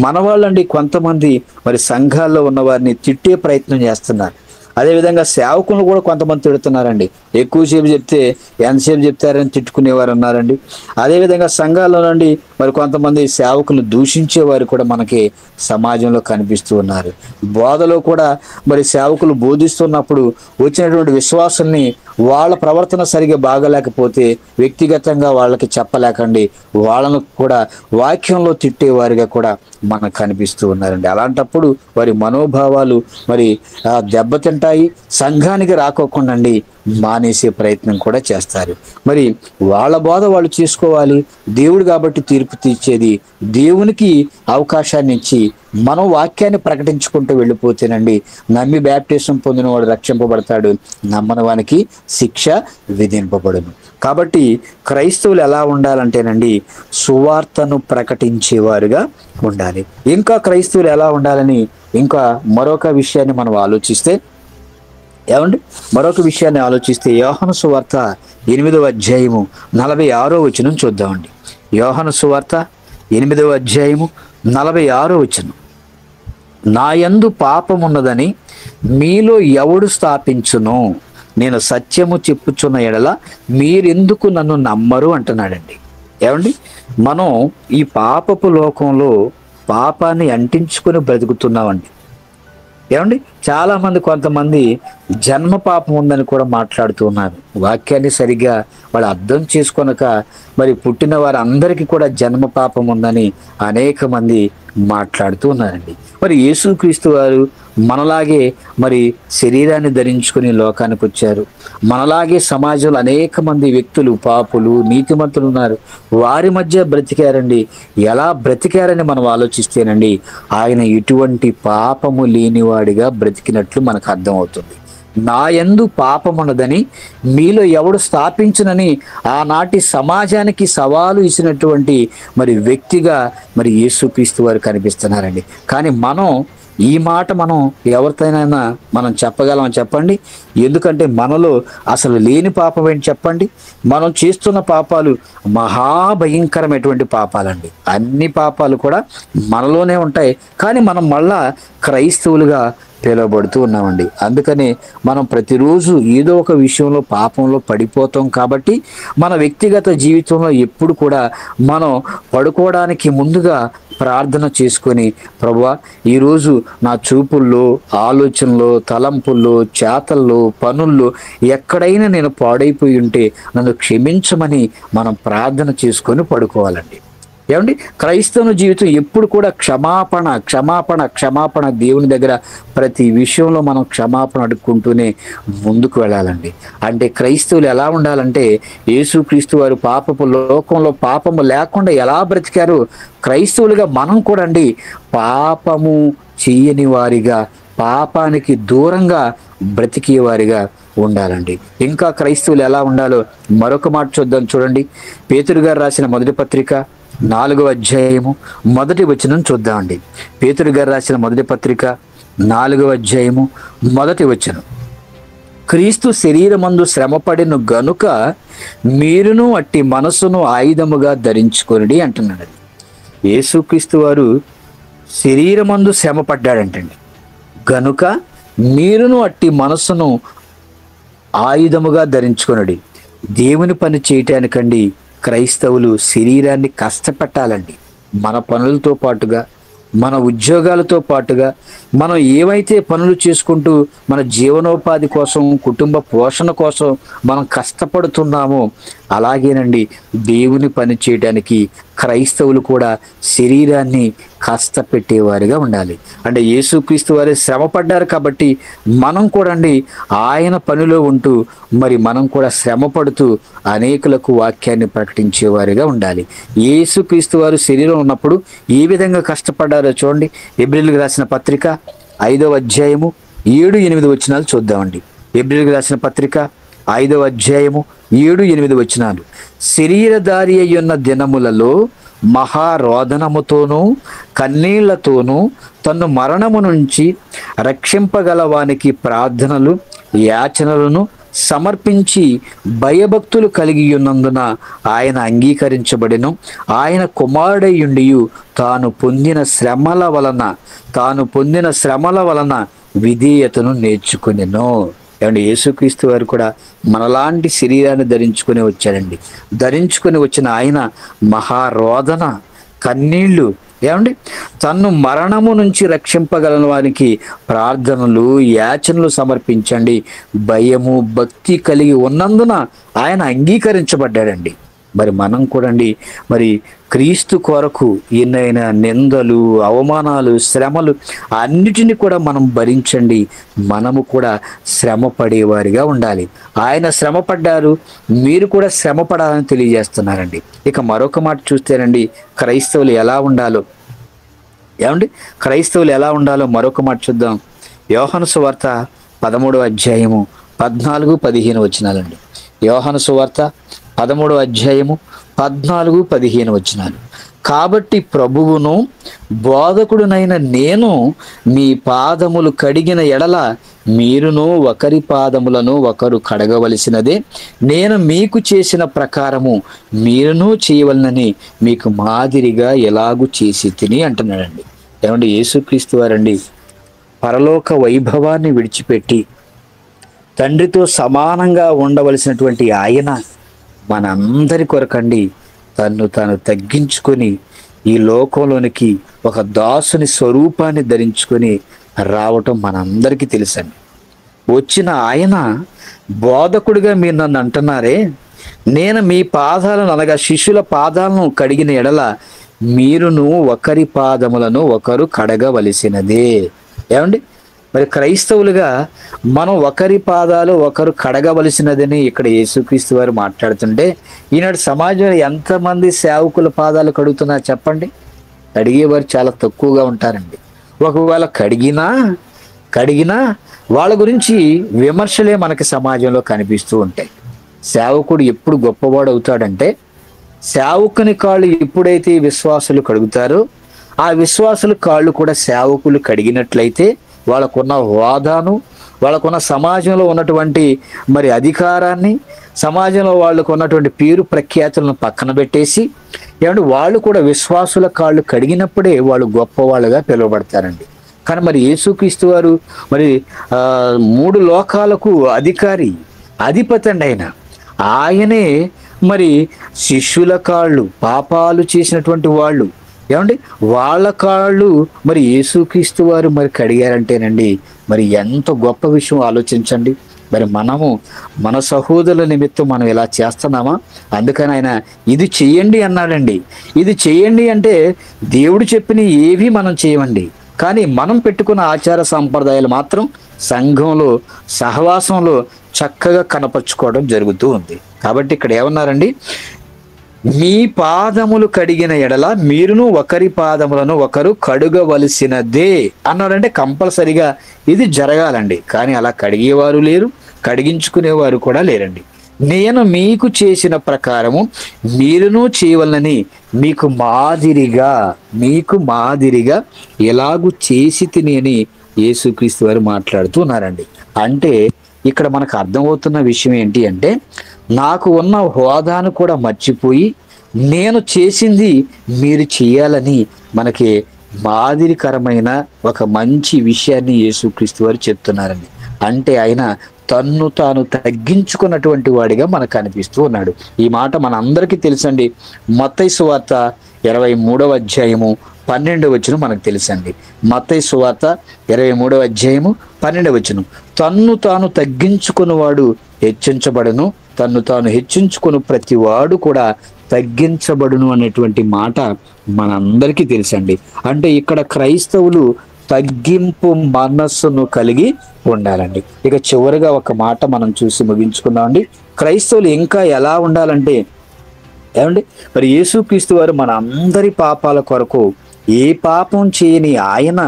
మన వాళ్ళండి కొంతమంది మరి సంఘాల్లో ఉన్న వారిని తిట్టే ప్రయత్నం చేస్తున్నారు. అదేవిధంగా సేవకులను కూడా కొంతమంది తిడుతున్నారండి. ఎక్కువసేపు చెప్తే ఎంతసేపు చెప్తారని తిట్టుకునేవారు ఉన్నారండి. అదేవిధంగా సంఘాల్లో నుండి మరి కొంతమంది సేవకులు దూషించేవారు కూడా మనకి సమాజంలో కనిపిస్తూ ఉన్నారు. బోధలో కూడా మరి సేవకులు బోధిస్తున్నప్పుడు వచ్చినటువంటి విశ్వాసుల్ని వాళ్ళ ప్రవర్తన సరిగా బాగలేకపోతే వ్యక్తిగతంగా వాళ్ళకి చెప్పలేకండి వాళ్ళను కూడా వాక్యంలో తిట్టేవారిగా కూడా మనకు కనిపిస్తూ ఉన్నారండి. అలాంటప్పుడు వారి మనోభావాలు మరి దెబ్బతింటాయి. సంఘానికి రాకోకుండా మానేసే ప్రయత్నం కూడా చేస్తారు. మరి వాళ్ళ బోధ వాళ్ళు చేసుకోవాలి. దేవుడు కాబట్టి తీర్పు తీర్చేది. దేవునికి అవకాశాన్ని ఇచ్చి మనం వాక్యాన్ని ప్రకటించుకుంటూ వెళ్ళిపోతేనండి నమ్మి బ్యాప్టిజం పొందినవాడు రక్షింపబడతాడు, నమ్మని వానికి శిక్ష విధింపబడును. కాబట్టి క్రైస్తవులు ఎలా ఉండాలంటేనండి సువార్తను ప్రకటించేవారుగా ఉండాలి. ఇంకా క్రైస్తవులు ఎలా ఉండాలని ఇంకా మరొక విషయాన్ని మనం ఆలోచిస్తే యోహాను సువార్త 8వ అధ్యాయము 46వ వచనం చూద్దామండి. యోహాను సువార్త 8వ అధ్యాయము 46వ వచనం. నా యందు పాపమున్నదని మీలో ఎవడు స్థాపించును, నేను సత్యము చెప్పుచున్న ఎడల మీరెందుకు నన్ను నమ్మరు అంటున్నాడండి. ఏమండి, మనం ఈ పాపపు లోకంలో పాపాన్ని అంటించుకొని బ్రతుకుతున్నామండి. ఏమండి, చాలా మంది కొంతమంది జన్మ పాపం ఉందని కూడా మాట్లాడుతూ ఉన్నారు. వాక్యాన్ని సరిగ్గా వాళ్ళు అర్థం చేసుకొనక మరి పుట్టిన వారు అందరికీ కూడా జన్మ పాపం ఉందని అనేక మంది మాట్లాడుతూ ఉన్నారండి. మరి యేసుక్రీస్తు వారు మనలాగే మరి శరీరాన్ని ధరించుకుని లోకానికి వచ్చారు. మనలాగే సమాజంలో అనేక మంది వ్యక్తులు పాపులు నీతిమంతులు ఉన్నారు. వారి మధ్య బ్రతికారండి. ఎలా బ్రతికారని మనం ఆలోచిస్తేనండి ఆయన ఎటువంటి పాపము లేనివాడిగా బ్రతికినట్లు మనకు అర్థమవుతుంది. నా యందు పాపమున్నదని మీలో ఎవడు స్థాపించునని ఆనాటి సమాజానికి సవాలు ఇచ్చినటువంటి మరి వ్యక్తిగా మరి యేసుక్రీస్తు వారు కనిపిస్తున్నారండి. కానీ మనం ఈ మాట మనం ఎవరితోనైనా మనం చెప్పగలం చెప్పండి? ఎందుకంటే మనలో అసలు లేని పాపం ఏంటి చెప్పండి? మనం చేస్తున్న పాపాలు మహాభయంకరమైనటువంటి పాపాలండి. అన్ని పాపాలు కూడా మనలోనే ఉంటాయి, కానీ మనం మళ్ళా క్రైస్తవులుగా పిలువబడుతూ ఉన్నామండి. అందుకని మనం ప్రతిరోజు ఏదో ఒక విషయంలో పాపంలో పడిపోతాం. కాబట్టి మన వ్యక్తిగత జీవితంలో ఎప్పుడు కూడా మనం పడుకోవడానికి ముందుగా ప్రార్థన చేసుకొని, ప్రభువా ఈరోజు నా చూపుల్లో, ఆలోచనలో, తలంపుల్లో, చేతల్లో, పనుల్లో ఎక్కడైనా నేను పాడైపోయి ఉంటే నన్ను క్షమించమని మనం ప్రార్థన చేసుకొని పడుకోవాలండి. ఏమండి, క్రైస్తవ జీవితం ఎప్పుడు కూడా క్షమాపణ క్షమాపణ క్షమాపణ. దేవుని దగ్గర ప్రతి విషయంలో మనం క్షమాపణ అడుక్కుంటూనే ముందుకు వెళ్ళాలండి. అంటే క్రైస్తవులు ఎలా ఉండాలంటే, యేసుక్రీస్తు వారు పాపపు లోకంలో పాపము లేకుండా ఎలా బ్రతికారు, క్రైస్తవులుగా మనం కూడా అండి పాపము చెయ్యని వారిగా, పాపానికి దూరంగా బ్రతికేవారిగా ఉండాలండి. ఇంకా క్రైస్తవులు ఎలా ఉండాలో మరొక మాట చూద్దాం. చూడండి, పేతురు గారు రాసిన మొదటి పత్రిక 4వ అధ్యాయము 1వ వచనం చూద్దామండి. పేతురు గారు రాసిన మొదటి పత్రిక 4వ అధ్యాయము 1వ వచనం. క్రీస్తు శరీరమందు శ్రమపడిన గనుక మీరును అట్టి మనసును ఆయుధముగా ధరించుకొనిడి అంటున్నాడు. యేసుక్రీస్తు వారు శరీరమందు శ్రమ పడ్డాడంటండి. గనుక మీరును అట్టి మనసును ఆయుధముగా ధరించుకొనిడి. దేవుని పని చేయటానికండి క్రైస్తవులు శరీరాన్ని కష్టపెట్టాలండి. మన పనులతో పాటుగా, మన ఉద్యోగాలతో పాటుగా, మనం ఏవైతే పనులు చేసుకుంటూ మన జీవనోపాధి కోసం, కుటుంబ పోషణ కోసం మనం కష్టపడుతున్నామో అలాగేనండి దేవుని పని చేయడానికి క్రైస్తవులు కూడా శరీరాన్ని కష్టపెట్టేవారిగా ఉండాలి. అంటే యేసుక్రీస్తు వారే శ్రమ పడ్డారు కాబట్టి మనం కూడా అండి ఆయన పనిలో ఉంటూ మరి మనం కూడా శ్రమ పడుతూ అనేకులకు వాక్యాన్ని ప్రకటించేవారిగా ఉండాలి. యేసుక్రీస్తు వారు శరీరం ఉన్నప్పుడు ఏ విధంగా కష్టపడ్డారో చూడండి. హెబ్రీయులకు రాసిన పత్రిక 5వ అధ్యాయము 7-8 వచనాలు చూద్దామండి. హెబ్రీయులకు రాసిన పత్రిక 5వ అధ్యాయము 7-8 వచనాలు. శరీరధారి అయ్యున్న దినములలో మహారోదనముతోనూ కన్నీళ్లతోనూ తన్ను మరణము నుంచి రక్షింపగలవానికి ప్రార్థనలు యాచనలను సమర్పించి భయభక్తులు కలిగి ఉన్నందున ఆయన అంగీకరించబడెను. ఆయన కుమారుడయుండియు తాను పొందిన శ్రమల వలన విధేయతను నేర్చుకొనెను. ఏమంటే యేసుక్రీస్తు వారు కూడా మనలాంటి శరీరాన్ని ధరించుకొని వచ్చారండి. ధరించుకొని వచ్చిన ఆయన మహారోదన, కన్నీళ్లు, ఏమండి తన్ను మరణము నుంచి రక్షింపగల వారికి ప్రార్థనలు యాచనలు సమర్పించండి. భయము భక్తి కలిగి ఉన్నందున ఆయన అంగీకరించబడ్డాడండి. మరి మనం కూడా అండి మరి క్రీస్తు కొరకు ఎన్నైనా నిందలు, అవమానాలు, శ్రమలు అన్నిటిని కూడా మనం భరించండి. మనము కూడా శ్రమ పడేవారిగా ఉండాలి. ఆయన శ్రమ పడ్డారు, మీరు కూడా శ్రమ పడాలని తెలియజేస్తున్నారండి. ఇక మరొక మాట చూస్తేనండి క్రైస్తవులు ఎలా ఉండాలో, ఏమండి క్రైస్తవులు ఎలా ఉండాలో మరొక మాట చూద్దాం. యోహాను సువార్త 13వ అధ్యాయము 14-15 వచనాలండి. యోహాను సువార్త 13వ అధ్యాయము 14-15 వచనాలు. కాబట్టి ప్రభువును బోధకుడునైన నేను మీ పాదములు కడిగిన ఎడల మీరును ఒకరి పాదములను ఒకరు కడగవలసినదే. నేను మీకు చేసిన ప్రకారము మీరును చేయవలనని మీకు మాదిరిగా ఎలాగూ చేసి తిని అంటున్నాడండి. ఏమండి యేసుక్రీస్తు వారండి పరలోక వైభవాన్ని విడిచిపెట్టి తండ్రితో సమానంగా ఉండవలసినటువంటి ఆయన మనందరి కొరకండి తాను తగ్గించుకొని ఈ లోకంలోనికి ఒక దాసుని స్వరూపాన్ని ధరించుకొని రావటం మనందరికీ తెలుసండి. వచ్చిన ఆయన బోధకుడిగా మీరు నన్ను అంటున్నారే, నేను మీ పాదాలను అనగా శిష్యుల పాదాలను కడిగిన ఎడల మీరును ఒకరి పాదములను ఒకరు కడగవలసినదే. ఏమండి మరి క్రైస్తవులుగా మనం ఒకరి పాదాలు ఒకరు కడగవలసినదని ఇక్కడ యేసుక్రీస్తు వారు మాట్లాడుతుంటే, ఈనాడు సమాజంలో ఎంతమంది సేవకుల పాదాలు కడుగుతున్నారు చెప్పండి? కడిగేవారు చాలా తక్కువగా ఉంటారండి. ఒకవేళ కడిగినా వాళ్ళ గురించి విమర్శలే మనకి సమాజంలో కనిపిస్తూ ఉంటాయి. సేవకుడు ఎప్పుడు గొప్పవాడు అవుతాడంటే, సేవకుని కాళ్ళు ఎప్పుడైతే విశ్వాసులు కడుగుతారో ఆ విశ్వాసుల కాళ్ళు కూడా సేవకులు కడిగినట్లయితే వాళ్ళకున్న హోదాను, వాళ్ళకున్న సమాజంలో ఉన్నటువంటి మరి అధికారాన్ని, సమాజంలో వాళ్ళకు ఉన్నటువంటి పేరు ప్రఖ్యాతులను పక్కన పెట్టేసి ఏమంటే వాళ్ళు కూడా విశ్వాసుల కాళ్ళు కడిగినప్పుడే వాళ్ళు గొప్పవాళ్ళుగా పిలువబడతారండి. కానీ మరి యేసుక్రీస్తు వారు మరి మూడు లోకాలకు అధికారి, అధిపతి అండి ఆయనే మరి శిష్యుల కాళ్ళు, పాపాలు చేసినటువంటి వాళ్ళు ఏమండి వాళ్ళ కాళ్ళు మరి యేసుక్రీస్తు వారు మరి కడిగారంటేనండి మరి ఎంత గొప్ప విషయం ఆలోచించండి. మరి మనము మన సహోదరుల నిమిత్తం మనం ఇలా చేస్తున్నామా? అందుకని ఆయన ఇది చెయ్యండి అన్నాడండి. ఇది చెయ్యండి అంటే దేవుడు చెప్పిన ఏవి మనం చేయమండి, కానీ మనం పెట్టుకున్న ఆచార సంప్రదాయాలు మాత్రం సంఘంలో సహవాసంలో చక్కగా కనపరుచుకోవడం జరుగుతూ ఉంది. కాబట్టి ఇక్కడ ఏమన్నారండి, మీ పాదములు కడిగిన ఎడల మీరును ఒకరి పాదములను ఒకరు కడుగవలసినదే అన్నాడంటే కంపల్సరిగా ఇది జరగాలండి. కానీ అలా కడిగేవారు లేరు, కడిగించుకునేవారు కూడా లేరండి. నేను మీకు చేసిన ప్రకారము మీరును చేయవలనని మీకు మాదిరిగా ఎలాగూ చేసి తిని అని యేసుక్రీస్తు వారు మాట్లాడుతున్నారండి. అంటే ఇక్కడ మనకు అర్థమవుతున్న విషయం ఏంటి అంటే, నాకు ఉన్న హోదాను కూడా మర్చిపోయి నేను చేసింది మీరు చేయాలని మనకి మాదిరికరమైన ఒక మంచి విషయాన్ని యేసుక్రీస్తు వారు చెప్తున్నారండి. అంటే ఆయన తన్ను తాను తగ్గించుకున్నటువంటి వాడిగా మనకు అనిపిస్తూ ఉన్నాడు. ఈ మాట మన అందరికీ తెలుసండి. మత్తయి సువార్త 23వ అధ్యాయము 12వ వచనం మనకు తెలుసండి. మత్తయి సువార్త 23వ అధ్యాయము 12వ వచనం, తన్ను తాను తగ్గించుకున్నవాడు హెచ్చించబడును, తన్ను తాను హెచ్చించుకుని ప్రతి వాడు కూడా తగ్గించబడును అనేటువంటి మాట మనందరికీ తెలుసండి. అంటే ఇక్కడ క్రైస్తవులు తగ్గింపు మనస్సును కలిగి ఉండాలండి. ఇక చివరిగా ఒక మాట మనం చూసి ముగించుకుందామండి. క్రైస్తవులు ఇంకా ఎలా ఉండాలంటే ఏమండి, మరి యేసుక్రీస్తు వారు మన అందరి పాపాల కొరకు ఏ పాపం చేయని ఆయన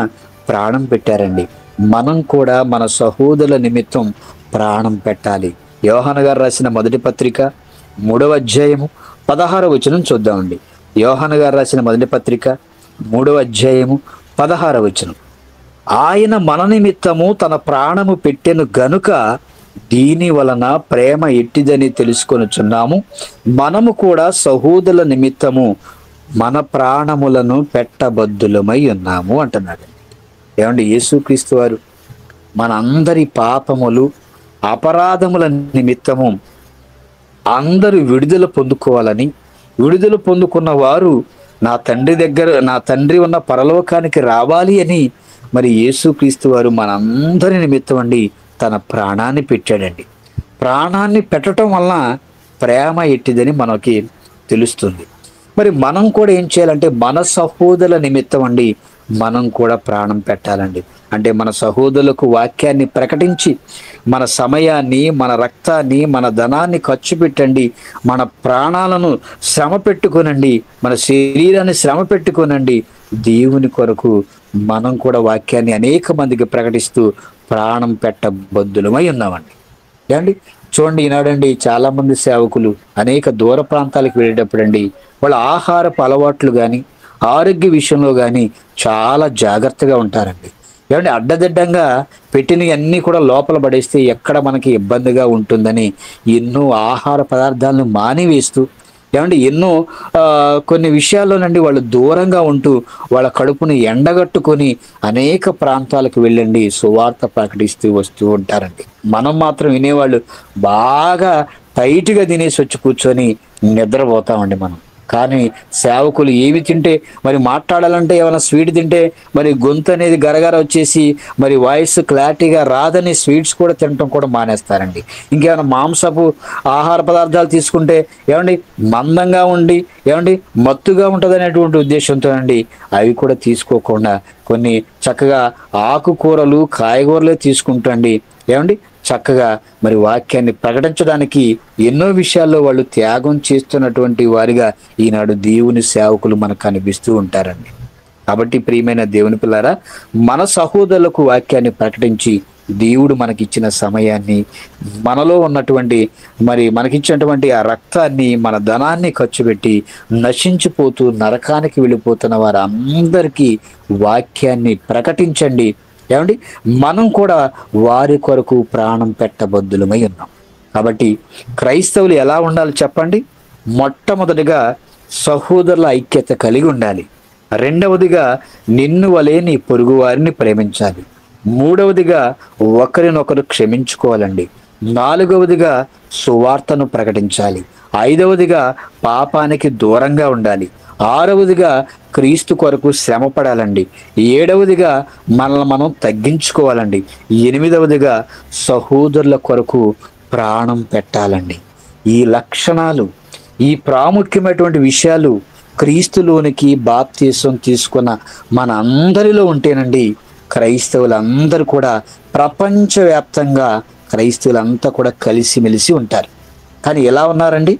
ప్రాణం పెట్టారండి. మనం కూడా మన సహోదరుల నిమిత్తం ప్రాణం పెట్టాలి. యోహాను గారు రాసిన మొదటి పత్రిక 3వ అధ్యాయము 16వ వచనం చూద్దామండి. యోహాను గారు రాసిన మొదటి పత్రిక 3వ అధ్యాయము 16వ వచనం, ఆయన మన నిమిత్తము తన ప్రాణము పెట్టెను గనుక దీని వలన ప్రేమ ఎట్టిదని తెలుసుకొనుచున్నాము, మనము కూడా సహోదరుల నిమిత్తము మన ప్రాణములను పెట్టబద్దులమై ఉన్నాము అంటున్నాడు. ఏమండి, యేసుక్రీస్తు వారు మనందరి పాపములు అపరాధముల నిమిత్తము అందరూ విడుదల పొందుకోవాలని, విడుదల పొందుకున్న వారు నా తండ్రి ఉన్న పరలోకానికి రావాలి అని మరి యేసుక్రీస్తు వారు మనందరి నిమిత్తం అండి తన ప్రాణాన్ని పెట్టాడండి. ప్రాణాన్ని పెట్టడం వలన ప్రేమ ఎట్టిదని మనకి తెలుస్తుంది. మరి మనం కూడా ఏం చేయాలంటే మన సహోదరుల నిమిత్తం అండి మనం కూడా ప్రాణం పెట్టాలండి. అంటే మన సహోదరులకు వాక్యాన్ని ప్రకటించి మన సమయాన్ని, మన రక్తాన్ని, మన ధనాన్ని ఖర్చు పెట్టండి, మన ప్రాణాలను శ్రమ పెట్టుకోనండి, మన శరీరాన్ని శ్రమ పెట్టుకోనండి. దేవుని కొరకు మనం కూడా వాక్యాన్ని అనేక మందికి ప్రకటిస్తూ ప్రాణం పెట్టబద్దులమై ఉన్నామండి. ఏమండి చూడండి, ఈనాడండి చాలా మంది సేవకులు అనేక దూర ప్రాంతాలకు వెళ్ళేటప్పుడు అండి వాళ్ళ ఆహారపు అలవాట్లు కానీ ఆరోగ్య విషయంలో కానీ చాలా జాగ్రత్తగా ఉంటారండి. ఏమంటే అడ్డదిడ్డంగా పెట్టినవన్నీ కూడా లోపల పడేస్తే ఎక్కడ మనకి ఇబ్బందిగా ఉంటుందని ఎన్నో ఆహార పదార్థాలను మానివేస్తూ ఏమంటే ఎన్నో కొన్ని విషయాల్లోనండి వాళ్ళు దూరంగా ఉంటూ వాళ్ళ కడుపుని ఎండగట్టుకొని అనేక ప్రాంతాలకు వెళ్ళండి సువార్త ప్రకటిస్తూ వస్తూ ఉంటారండి. మనం మాత్రం వినేవాళ్ళు బాగా టైట్గా తినేసి వచ్చి కూర్చొని నిద్రపోతామండి మనం. కానీ సేవకులు ఏమి తింటే మరి మాట్లాడాలంటే ఏమైనా స్వీట్ తింటే మరి గొంతు అనేది గరగర వచ్చేసి మరి వాయిస్ క్లారిటీగా రాదని స్వీట్స్ కూడా తినటం కూడా మానేస్తారండి. ఇంకేమైనా మాంసపు ఆహార పదార్థాలు తీసుకుంటే ఏమండి మందంగా ఉండి ఏమండి మత్తుగా ఉంటుంది అనేటువంటి ఉద్దేశంతో అండి అవి కూడా తీసుకోకుండా కొన్ని చక్కగా ఆకుకూరలు కాయగూరలే తీసుకుంటండి ఏమండి చక్కగా మరి వాక్యాన్ని ప్రకటించడానికి ఎన్నో విషయాల్లో వాళ్ళు త్యాగం చేస్తున్నటువంటి వారిగా ఈనాడు దేవుని సేవకులు మనకు కనిపిస్తూ ఉంటారండి. కాబట్టి ప్రియమైన దేవుని పిల్లారా, మన సహోదరులకు వాక్యాన్ని ప్రకటించి దేవుడు మనకిచ్చిన సమయాన్ని, మనలో ఉన్నటువంటి మనకిచ్చినటువంటి ఆ రక్తాన్ని, మన ధనాన్ని ఖర్చు పెట్టి నశించిపోతూ నరకానికి వెళ్ళిపోతున్న వారందరికీ వాక్యాన్ని ప్రకటించండి. ఏమండి, మనం కూడా వారి కొరకు ప్రాణం పెట్టబద్దులమై ఉన్నాం. కాబట్టి క్రైస్తవులు ఎలా ఉండాలి చెప్పండి? మొట్టమొదటిగా సహోదరుల ఐక్యత కలిగి ఉండాలి. రెండవదిగా నిన్ను వలె నీ పొరుగు వారిని ప్రేమించాలి. మూడవదిగా ఒకరినొకరు క్షమించుకోవాలండి. నాలుగవదిగా సువార్తను ప్రకటించాలి. ఐదవదిగా పాపానికి దూరంగా ఉండాలి. ఆరవదిగా క్రీస్తు కొరకు శ్రమ పడాలండి. ఏడవదిగా మనల్ని మనం తగ్గించుకోవాలండి. ఎనిమిదవదిగా సహోదరుల కొరకు ప్రాణం పెట్టాలండి. ఈ లక్షణాలు, ఈ ప్రాముఖ్యమైనటువంటి విషయాలు క్రీస్తులోనికి బాప్తీసం తీసుకున్న మన అందరిలో ఉంటేనండి క్రైస్తవులందరూ కూడా, ప్రపంచవ్యాప్తంగా క్రైస్తవులంతా కూడా కలిసిమెలిసి ఉంటారు. కానీ ఎలా ఉన్నారండి?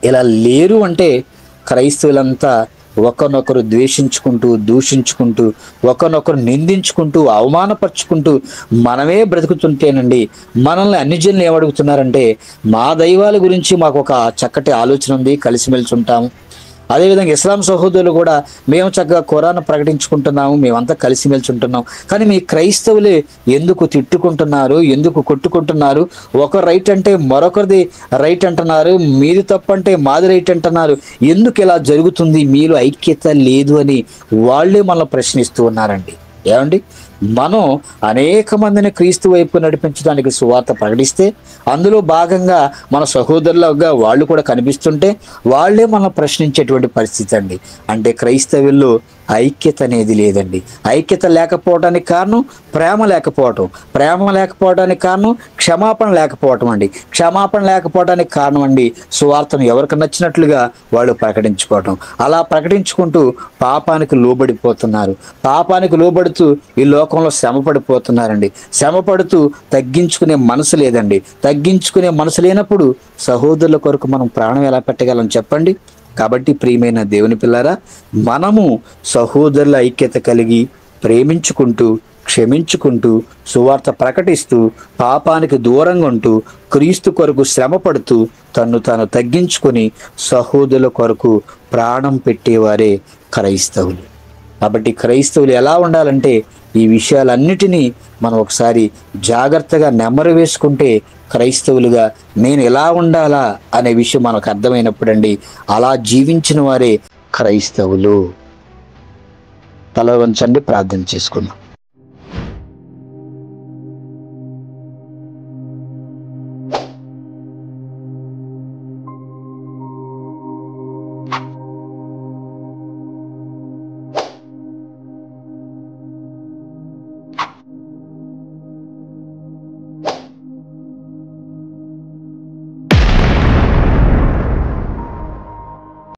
ఇలా లేరు. అంటే క్రైస్తవులంతా ఒకరినొకరు ద్వేషించుకుంటూ, దూషించుకుంటూ, ఒకరినొకరు నిందించుకుంటూ, అవమానపరుచుకుంటూ మనమే బ్రతుకుతుంటేనండి మనల్ని అన్ని జనులు ఏమడుగుతున్నారంటే, మా దైవాల గురించి మాకు ఒక చక్కటి ఆలోచన ఉంది, కలిసిమెలిసి ఉంటాము. అదేవిధంగా ఇస్లాం సహోదరులు కూడా, మేము చక్కగా ఖురాన్ ప్రకటించుకుంటున్నాము, మేమంతా కలిసిమెలిసి ఉంటున్నాం, కానీ మీ క్రైస్తవులే ఎందుకు తిట్టుకుంటున్నారు, ఎందుకు కొట్టుకుంటున్నారు, ఒకరు రైట్ అంటే మరొకరిది రైట్ అంటున్నారు, మీది తప్పు అంటే మాది రైట్ అంటున్నారు, ఎందుకు ఇలా జరుగుతుంది, మీలో ఐక్యత లేదు అని వాళ్ళే మనల్ని ప్రశ్నిస్తూ ఉన్నారండి. ఏమండి, మనం అనేక మందిని క్రీస్తు వైపు నడిపించడానికి సువార్త ప్రకటిస్తే, అందులో భాగంగా మన సహోదరులుగా వాళ్ళు కూడా కనిపిస్తుంటే వాళ్ళే మనం ప్రశ్నించేటువంటి పరిస్థితి అండి. అంటే క్రైస్తవుల్లో ఐక్యత అనేది లేదండి. ఐక్యత లేకపోవడానికి కారణం ప్రేమ లేకపోవటం, ప్రేమ లేకపోవడానికి కారణం క్షమాపణ లేకపోవటం అండి. క్షమాపణ లేకపోవడానికి కారణం అండి సువార్తను ఎవరికి నచ్చినట్లుగా వాళ్ళు ప్రకటించుకోవటం. అలా ప్రకటించుకుంటూ పాపానికి లోబడిపోతున్నారు. పాపానికి లోబడుతూ ఈ లోకంలో శ్రమ పడిపోతున్నారండి. శ్రమ పడుతూ తగ్గించుకునే మనసు లేదండి. తగ్గించుకునే మనసు లేనప్పుడు సహోదరుల కొరకు మనం ప్రాణం ఎలా పెట్టగలం చెప్పండి? కాబట్టి ప్రియమైన దేవుని పిల్లారా, మనము సహోదరుల ఐక్యత కలిగి ప్రేమించుకుంటూ, క్షమించుకుంటూ, సువార్త ప్రకటిస్తూ, పాపానికి దూరంగా ఉంటూ, క్రీస్తు కొరకు శ్రమ పడుతూ, తన్ను తాను తగ్గించుకొని సహోదరుల కొరకు ప్రాణం పెట్టేవారే క్రైస్తవులు. కాబట్టి క్రైస్తవులు ఎలా ఉండాలంటే, ఈ విషయాలన్నిటినీ మనం ఒకసారి జాగ్రత్తగా నెమరు వేసుకుంటే క్రైస్తవులుగా నేను ఎలా ఉండాలా అనే విషయం మనకు అర్థమైనప్పుడండి అలా జీవించిన వారే క్రైస్తవులు. తల వంచండి, ప్రార్థన చేసుకుందాం.